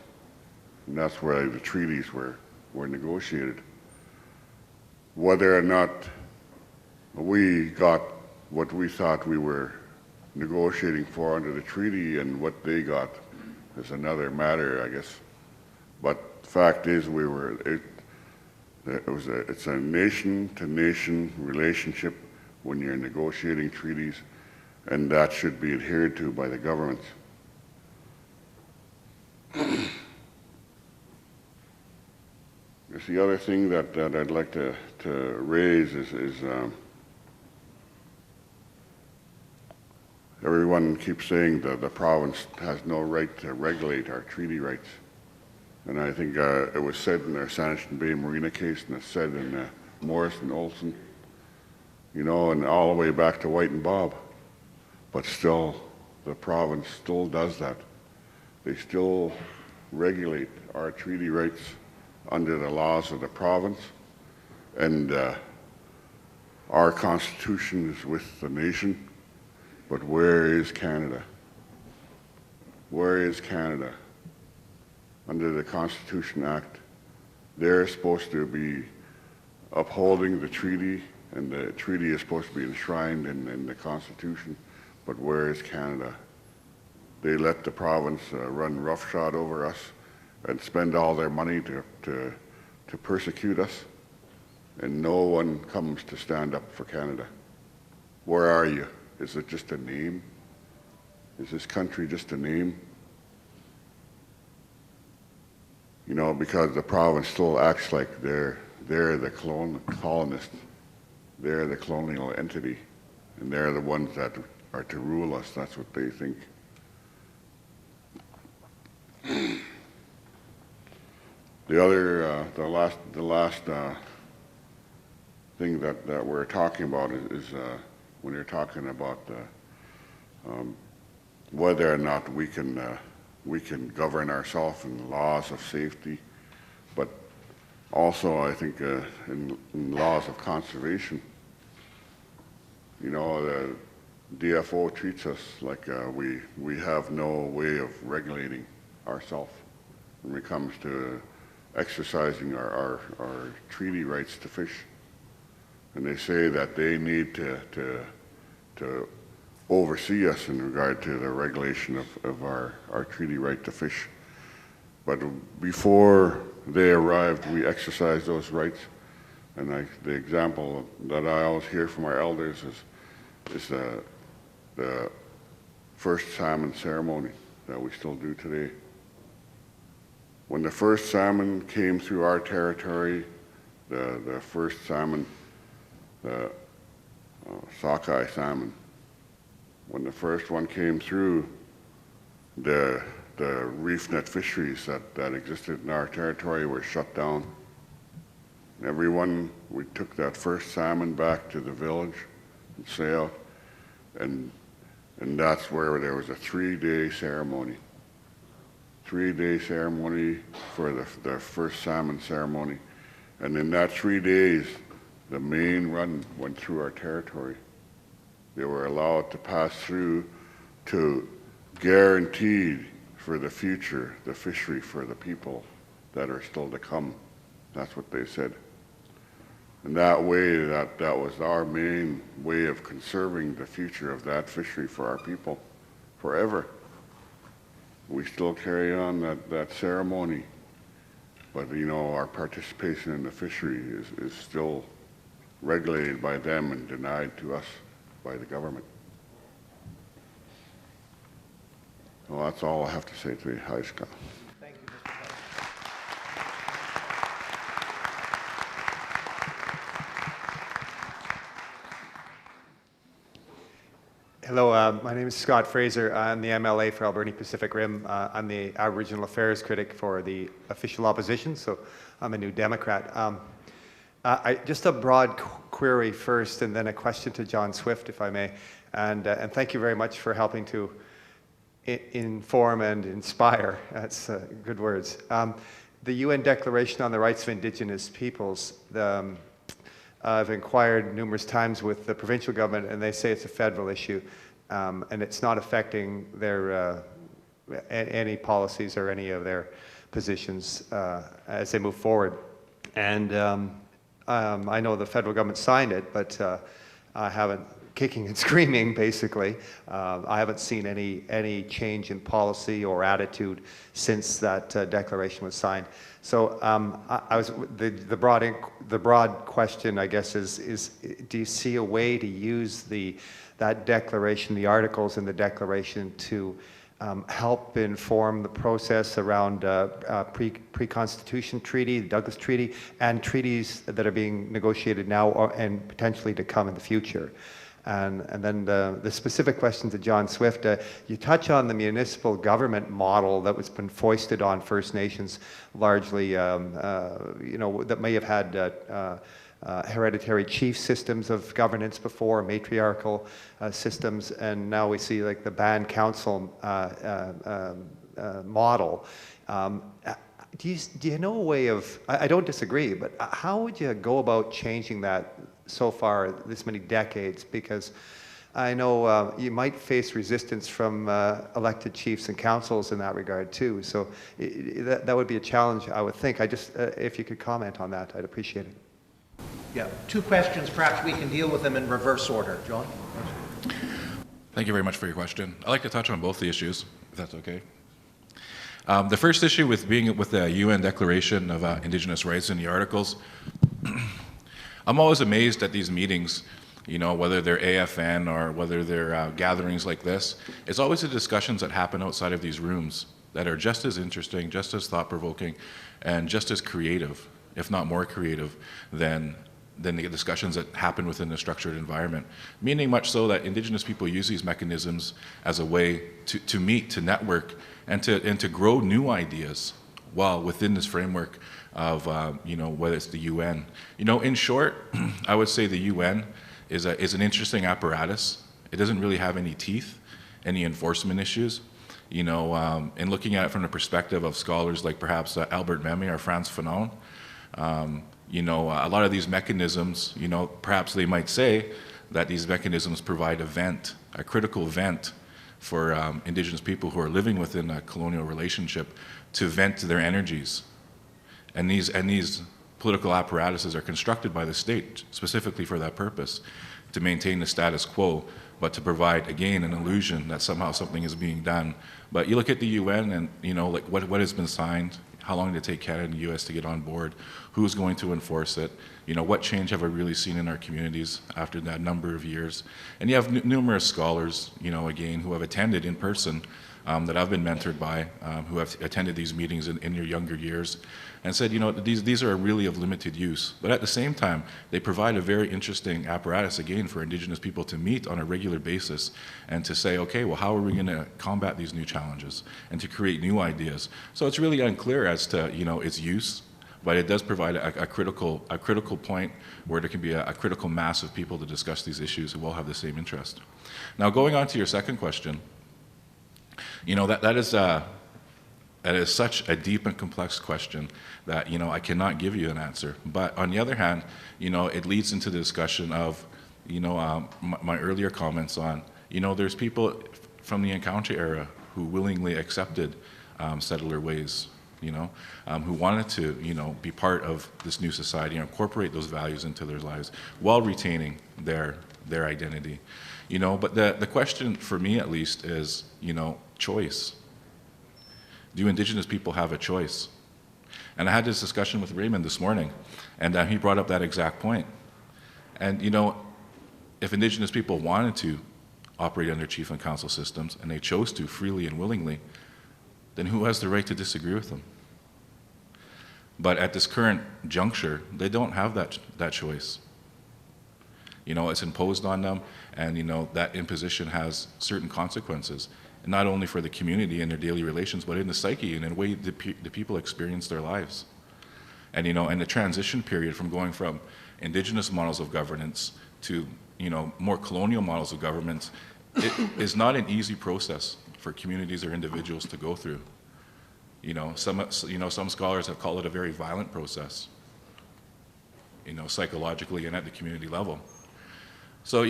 and that's where the treaties were negotiated. Whether or not we got what we thought we were negotiating for under the treaty and what they got is another matter, I guess. But the fact is, it's a nation-to-nation relationship when you're negotiating treaties, and that should be adhered to by the governments. The other thing that I'd like to raise is everyone keeps saying that the province has no right to regulate our treaty rights. And I think it was said in our Sanderson Bay Marina case, and it's said in Morrison Olson, and all the way back to White and Bob. But still, the province still does that. They still regulate our treaty rights under the laws of the province, and our constitution is with the nation. But where is Canada? Where is Canada? Under the Constitution Act, they're supposed to be upholding the treaty, and the treaty is supposed to be enshrined in the Constitution. But where is Canada? They let the province run roughshod over us and spend all their money to persecute us, and no one comes to stand up for Canada. Where are you? Is it just a name? Is this country just a name? you know, because the province still acts like they're the colonists, they're the colonial entity, and they're the ones that are to rule us. That's what they think. The other, the last thing that we're talking about is when you're talking about whether or not we can govern ourselves in laws of safety, but also I think in laws of conservation. You know, the DFO treats us like we have no way of regulating ourselves when it comes to exercising our treaty rights to fish. And they say that they need to oversee us in regard to the regulation of our treaty right to fish. But before they arrived, we exercised those rights. And the example that I always hear from our elders is the first salmon ceremony that we still do today. When the first salmon came through our territory, the first salmon, the sockeye salmon, when the first one came through, the reef net fisheries that existed in our territory were shut down. We took that first salmon back to the village and sailed, and that's where there was a 3-day ceremony. 3-day ceremony for the first salmon ceremony. And in that 3 days, the main run went through our territory. They were allowed to pass through to guarantee for the future the fishery for the people that are still to come. That's what they said. And that way, that was our main way of conserving the future of that fishery for our people forever. We still carry on that ceremony, but you know, our participation in the fishery is still regulated by them and denied to us by the government. Well, that's all I have to say today. Hi, Scott. Thank you, Mr. President. Hello, my name is Scott Fraser. I'm the MLA for Alberni Pacific Rim. I'm the Aboriginal Affairs critic for the official opposition, so I'm a New Democrat. Just a broad query first, and then a question to John Swift, if I may. And thank you very much for helping to inform and inspire. That's good words. The UN Declaration on the Rights of Indigenous Peoples, I've inquired numerous times with the provincial government, and they say it's a federal issue, and it's not affecting their any policies or any of their positions as they move forward. And I know the federal government signed it, but I haven't, kicking and screaming, basically. I haven't seen any change in policy or attitude since that declaration was signed. So the broad question, I guess, is do you see a way to use that declaration, the articles in the declaration, to help inform the process around pre-Constitution treaty, the Douglas Treaty, and treaties that are being negotiated now and potentially to come in the future? And then the specific question to John Swift, you touch on the municipal government model that was been foisted on First Nations, largely, that may have had hereditary chief systems of governance before, matriarchal systems, and now we see like the band council model. Do you know a way of, I don't disagree, but how would you go about changing that so far, this many decades? Because I know you might face resistance from elected chiefs and councils in that regard too. So that would be a challenge, I would think. If you could comment on that, I'd appreciate it. Yeah, 2 questions. Perhaps we can deal with them in reverse order. John? Thank you very much for your question. I'd like to touch on both the issues, if that's okay. The first issue with the UN Declaration of Indigenous Rights in the articles, I'm always amazed at these meetings, whether they're AFN or whether they're gatherings like this. It's always the discussions that happen outside of these rooms that are just as interesting, just as thought-provoking, and just as creative, if not more creative, than the discussions that happen within the structured environment. Meaning much so that Indigenous people use these mechanisms as a way to meet, to network, and to grow new ideas while within this framework of, whether it's the UN. In short, I would say the UN is an interesting apparatus. It doesn't really have any teeth, any enforcement issues. And looking at it from the perspective of scholars like perhaps Albert Memmi or Frantz Fanon, a lot of these mechanisms, perhaps they might say that these mechanisms provide a critical vent for Indigenous people who are living within a colonial relationship to vent their energies. And these political apparatuses are constructed by the state specifically for that purpose, to maintain the status quo, but to provide, again, an illusion that somehow something is being done. But you look at the UN and, what has been signed, how long did it take Canada and the US to get on board, who's going to enforce it, what change have we really seen in our communities after that number of years. And you have numerous scholars, again, who have attended in person, that I've been mentored by, who have attended these meetings in your younger years, and said, these are really of limited use. But at the same time, they provide a very interesting apparatus, again, for Indigenous people to meet on a regular basis and to say, okay, well, how are we going to combat these new challenges and to create new ideas? So it's really unclear as to, its use, but it does provide a critical point where there can be a critical mass of people to discuss these issues who all have the same interest. Now, going on to your second question, that is such a deep and complex question that, I cannot give you an answer. But on the other hand, it leads into the discussion of, my earlier comments on, there's people from the encounter era who willingly accepted settler ways, who wanted to, be part of this new society and incorporate those values into their lives while retaining their identity. But the question for me, at least, is, choice. Do Indigenous people have a choice? And I had this discussion with Raymond this morning, and he brought up that exact point. And, if Indigenous people wanted to operate under chief and council systems, and they chose to freely and willingly, then who has the right to disagree with them? But at this current juncture, they don't have that choice. It's imposed on them, and, that imposition has certain consequences, not only for the community and their daily relations, but in the psyche and in the way the people experience their lives. And, and the transition period from going from Indigenous models of governance to, more colonial models of government, it is not an easy process for communities or individuals to go through. Some scholars have called it a very violent process, psychologically and at the community level. So,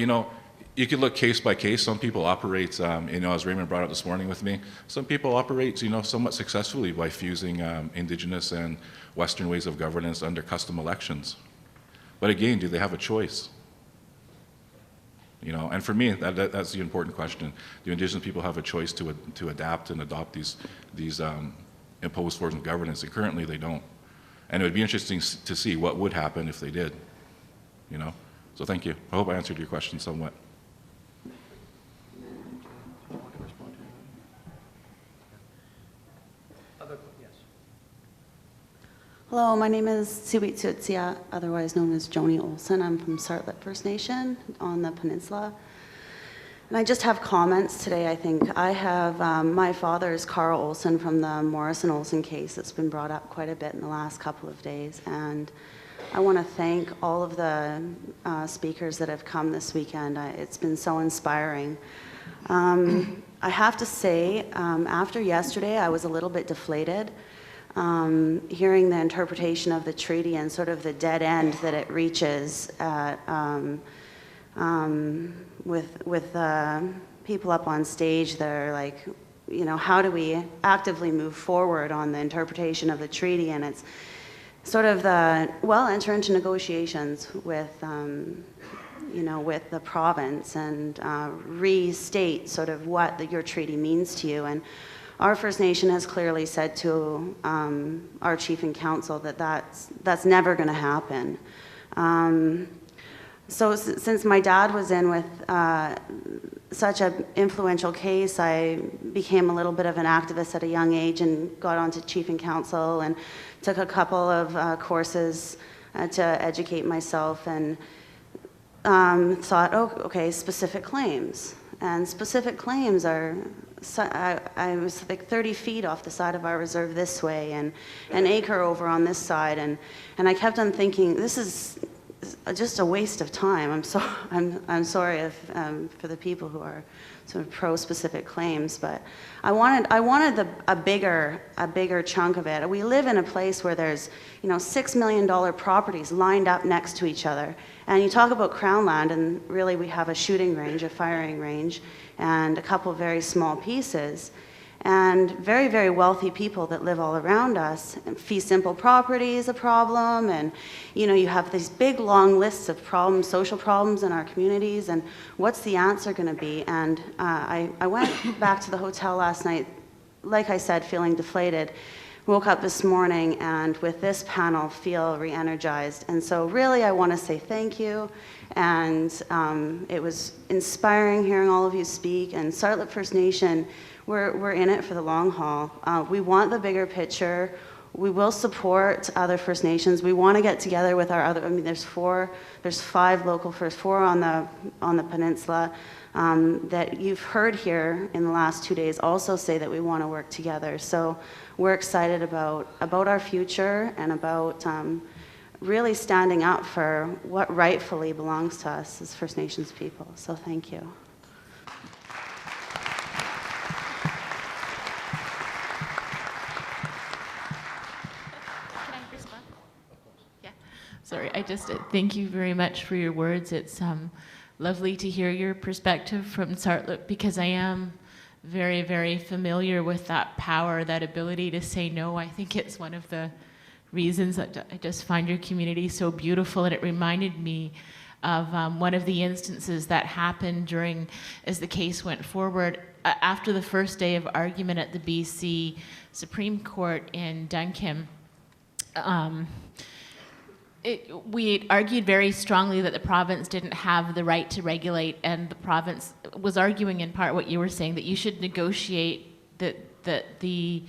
you could look case by case. Some people operate, as Raymond brought up this morning with me, some people operate, somewhat successfully by fusing Indigenous and Western ways of governance under custom elections. But again, do they have a choice? And for me, that's the important question. Do Indigenous people have a choice to adapt and adopt these imposed forms of governance? And currently they don't. And it would be interesting to see what would happen if they did. So thank you. I hope I answered your question somewhat. Hello, my name is Sioui, otherwise known as Joni Olson. I'm from Sartlet First Nation on the peninsula. And I just have comments today, I think. I have, my father is Carl Olson from the Morrison Olson case that's been brought up quite a bit in the last couple of days. And I want to thank all of the speakers that have come this weekend. It's been so inspiring. I have to say, after yesterday, I was a little bit deflated. Hearing the interpretation of the treaty and sort of the dead end that it reaches with people up on stage that are like, how do we actively move forward on the interpretation of the treaty? And it's sort of enter into negotiations with, with the province and restate sort of what your treaty means to you. And our First Nation has clearly said to our chief and council that that's never going to happen. So since my dad was in with such an influential case, I became a little bit of an activist at a young age and got onto Chief and Counsel and took a couple of courses to educate myself, and thought, oh, okay, specific claims. And specific claims are, I was like 30 feet off the side of our reserve this way and an acre over on this side. And I kept on thinking, this is just a waste of time. I'm sorry if, for the people who are sort of pro-specific claims, but I wanted a bigger chunk of it. We live in a place where there's, $6 million properties lined up next to each other, and you talk about Crown land, and really we have a shooting range, a firing range, and a couple very small pieces. And very, very wealthy people that live all around us. And fee simple property is a problem, and you have these big long lists of problems, social problems in our communities, and what's the answer going to be? And I went back to the hotel last night, like I said, feeling deflated. Woke up this morning, and with this panel, feel re-energized. And so really I want to say thank you, and it was inspiring hearing all of you speak. And Sartlip First Nation, we're in it for the long haul. We want the bigger picture. We will support other First Nations. We want to get together with our other, there's 5 local First, 4 on the peninsula that you've heard here in the last 2 days also say that we want to work together. So we're excited about our future and about really standing up for what rightfully belongs to us as First Nations people. So thank you. Sorry, I just thank you very much for your words. It's lovely to hear your perspective from Sartlip, because I am very, very familiar with that power, that ability to say no. I think it's one of the reasons that I just find your community so beautiful, and it reminded me of one of the instances that happened as the case went forward. After the first day of argument at the BC Supreme Court in Duncan, we argued very strongly that the province didn't have the right to regulate, and the province was arguing in part what you were saying, that you should negotiate, that the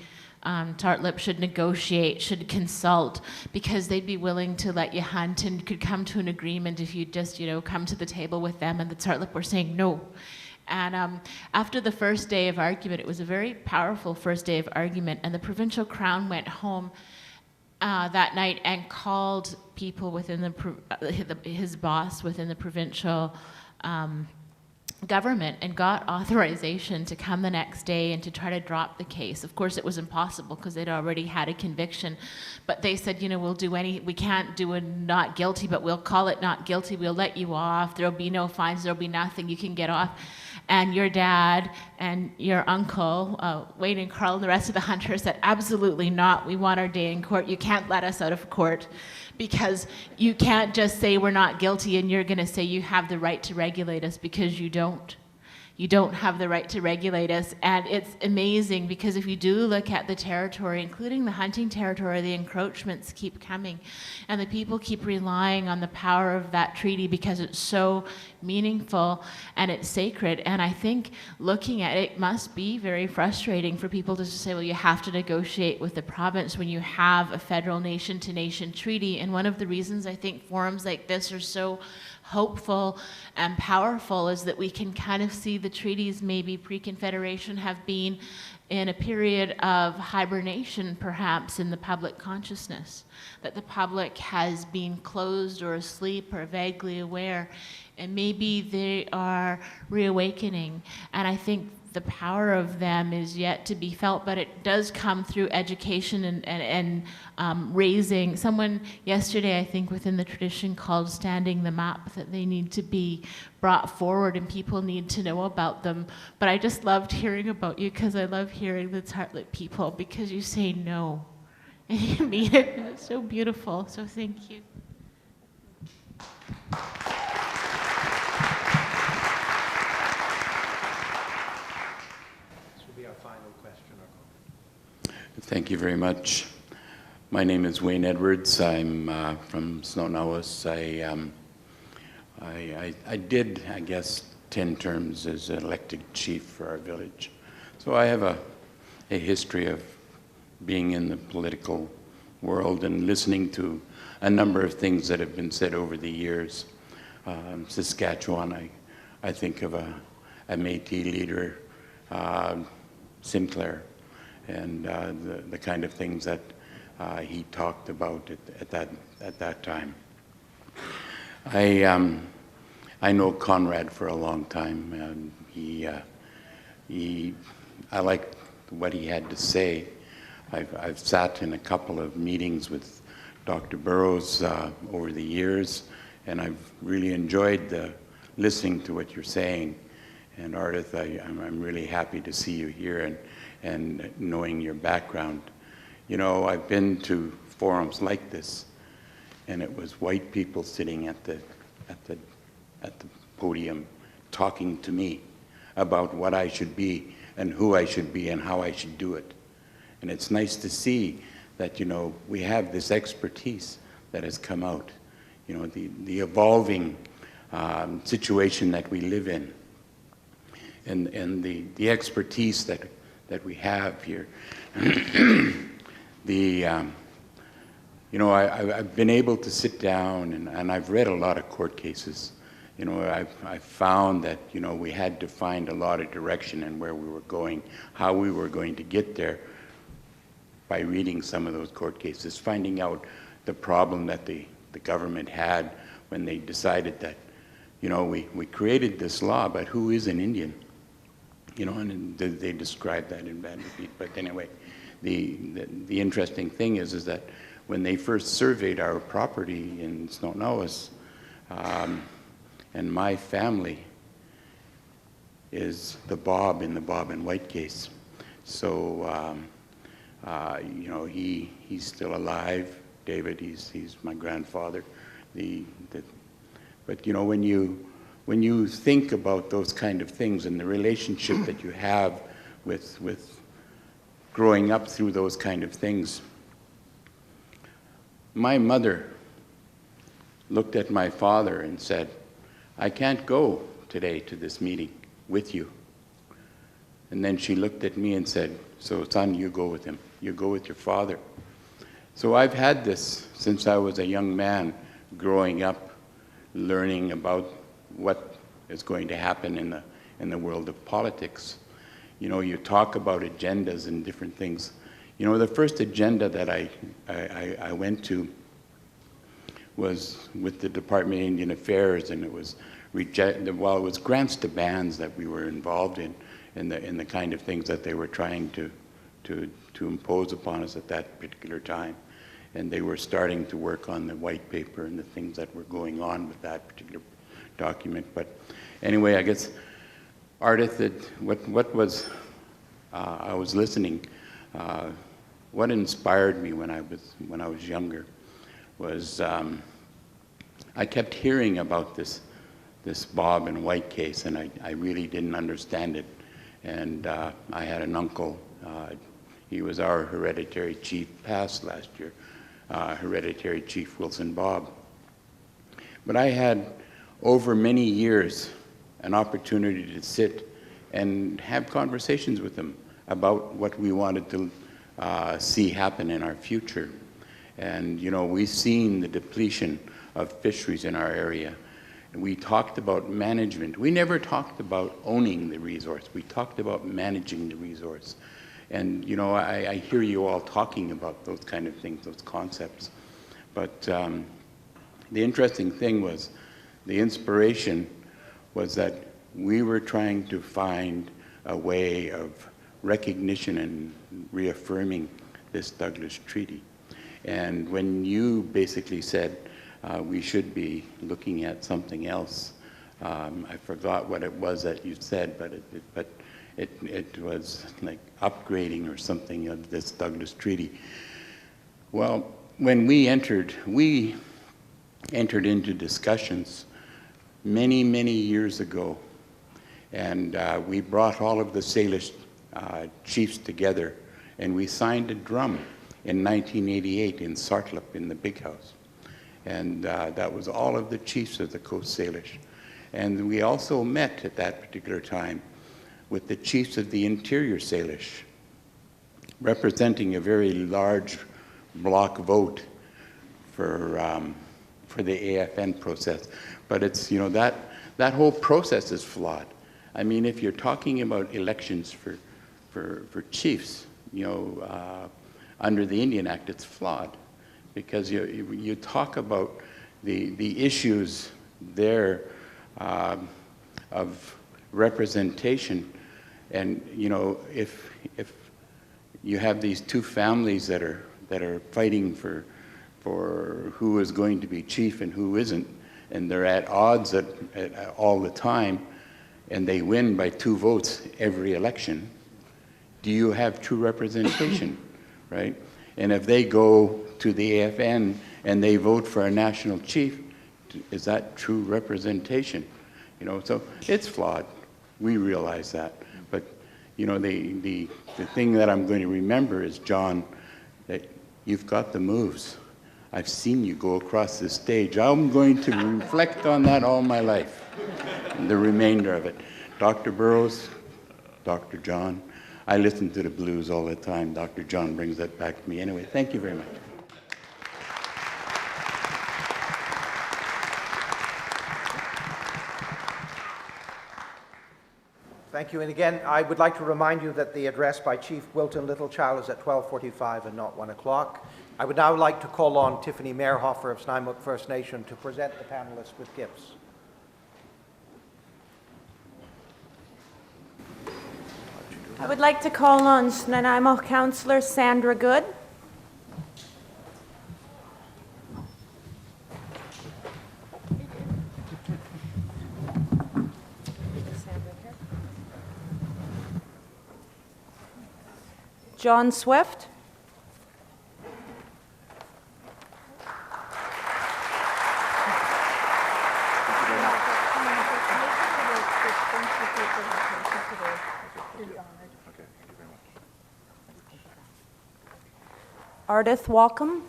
Tartlip should negotiate, should consult, because they'd be willing to let you hunt and could come to an agreement if you just, come to the table with them, and the Tartlip were saying no. And after the first day of argument, it was a very powerful first day of argument, and the provincial crown went home that night and called people within his boss within the provincial government and got authorization to come the next day and to try to drop the case. Of course, it was impossible because they'd already had a conviction, but they said, we can't do a not guilty, but we'll call it not guilty. We'll let you off. There'll be no fines. There'll be nothing. You can get off. And your dad and your uncle, Wayne and Carl, and the rest of the hunters said, absolutely not. We want our day in court. You can't let us out of court, because you can't just say we're not guilty and you're going to say you have the right to regulate us, because you don't. You don't have the right to regulate us. And it's amazing, because if you do look at the territory, including the hunting territory, the encroachments keep coming. And the people keep relying on the power of that treaty because it's so meaningful and it's sacred. And I think looking at it must be very frustrating for people to say, well, you have to negotiate with the province when you have a federal nation-to-nation treaty. And one of the reasons I think forums like this are so hopeful and powerful is that we can kind of see the treaties maybe pre-Confederation have been in a period of hibernation, perhaps, in the public consciousness, that the public has been closed or asleep or vaguely aware, and maybe they are reawakening. And I think the power of them is yet to be felt, but it does come through education and raising. Someone yesterday, I think, within the tradition called standing them up, that they need to be brought forward and people need to know about them. But I just loved hearing about you, because I love hearing the Tartlip people, because you say no and you mean it, and it's so beautiful. So thank you. Thank you very much. My name is Wayne Edwards. I'm from Snownawas. I did, I guess, 10 terms as an elected chief for our village. So I have a history of being in the political world and listening to a number of things that have been said over the years. Saskatchewan, I think of a Métis leader, Sinclair, and the kind of things that he talked about at that time. I know Konrad for a long time, and I like what he had to say. I've sat in a couple of meetings with Dr. Burrows over the years, and I've really enjoyed listening to what you're saying. And Ardith, I'm really happy to see you here and knowing your background. You know, I've been to forums like this, and it was white people sitting at the podium talking to me about what I should be and who I should be and how I should do it. And it's nice to see that, you know, we have this expertise that has come out, you know, the evolving situation that we live in, and the expertise that we have here. You know, I've been able to sit down and I've read a lot of court cases. You know, I've found that, you know, we had to find a lot of direction in where we were going, how we were going to get there by reading some of those court cases, finding out the problem that the government had when they decided that, you know, we created this law, but who is an Indian? You know, and they describe that in bad repeat. But anyway, the interesting thing is that when they first surveyed our property in Snow-Nowas, and my family is the Bob in the Bob and White case. So, you know, he's still alive. David, he's my grandfather. But you know, when you think about those kind of things and the relationship that you have with growing up through those kind of things, my mother looked at my father and said, I can't go today to this meeting with you. And then she looked at me and said, so son, you go with him. You go with your father. So I've had this since I was a young man, growing up, learning about what is going to happen in the world of politics. You know, you talk about agendas and different things. You know, the first agenda that I went to was with the Department of Indian Affairs, and it was it was grants to bands that we were involved in the kind of things that they were trying to impose upon us at that particular time. And they were starting to work on the white paper and the things that were going on with that particular document. But anyway, I guess, Ardith, what was, I was listening, what inspired me when I was younger was I kept hearing about this Bob and White case, and I really didn't understand it. And I had an uncle, he was our hereditary chief, passed last year, hereditary chief Wilson Bob. But I had, over many years, an opportunity to sit and have conversations with him about what we wanted to see happen in our future. And, you know, we've seen the depletion of fisheries in our area. And we talked about management. We never talked about owning the resource. We talked about managing the resource. And, you know, I hear you all talking about those kind of things, those concepts. But the interesting thing was, the inspiration was that we were trying to find a way of recognition and reaffirming this Douglas Treaty. And when you basically said we should be looking at something else, I forgot what it was that you said, but it was like upgrading or something of this Douglas Treaty. Well, when we entered into discussions many, many years ago, and we brought all of the Salish chiefs together, and we signed a drum in 1988 in Sartlip in the Big House. And that was all of the chiefs of the Coast Salish. And we also met at that particular time with the chiefs of the Interior Salish, representing a very large block vote for the AFN process. But it's, you know, that whole process is flawed. I mean, if you're talking about elections for chiefs, you know, under the Indian Act, it's flawed, because you talk about the issues there of representation, and you know, if you have these two families that are fighting for who is going to be chief and who isn't, and they're at odds at all the time, and they win by 2 votes every election, do you have true representation, right? And if they go to the AFN and they vote for a national chief, is that true representation? You know, so it's flawed. We realize that. But, you know, the thing that I'm going to remember is, John, that you've got the moves. I've seen you go across the stage. I'm going to reflect on that all my life, the remainder of it. Dr. Burroughs, Dr. John, I listen to the blues all the time. Dr. John brings that back to me. Anyway, thank you very much. Thank you. And again, I would like to remind you that the address by Chief Wilton Littlechild is at 12:45 and not 1 o'clock. I would now like to call on Tiffany Mehrhofer of Snuneymuxw First Nation to present the panelists with gifts. I would like to call on Snuneymuxw Councillor Sandra Good. John Swift. Ardith Walkem.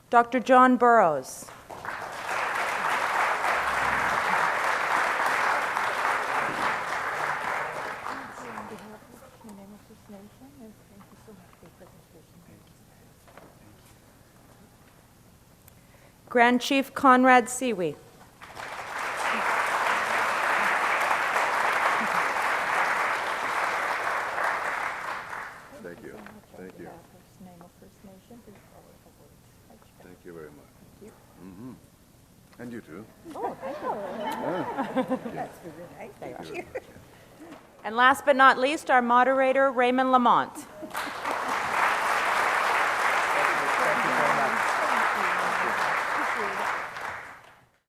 Dr. John Burroughs. Grand Chief Konrad Sioui. Thank you. Thank you. Thank you very much. Thank you. Mm-hmm. And you too. Oh, thank you. That's very nice. Thank you. And last but not least, our moderator, Raymond Lamont.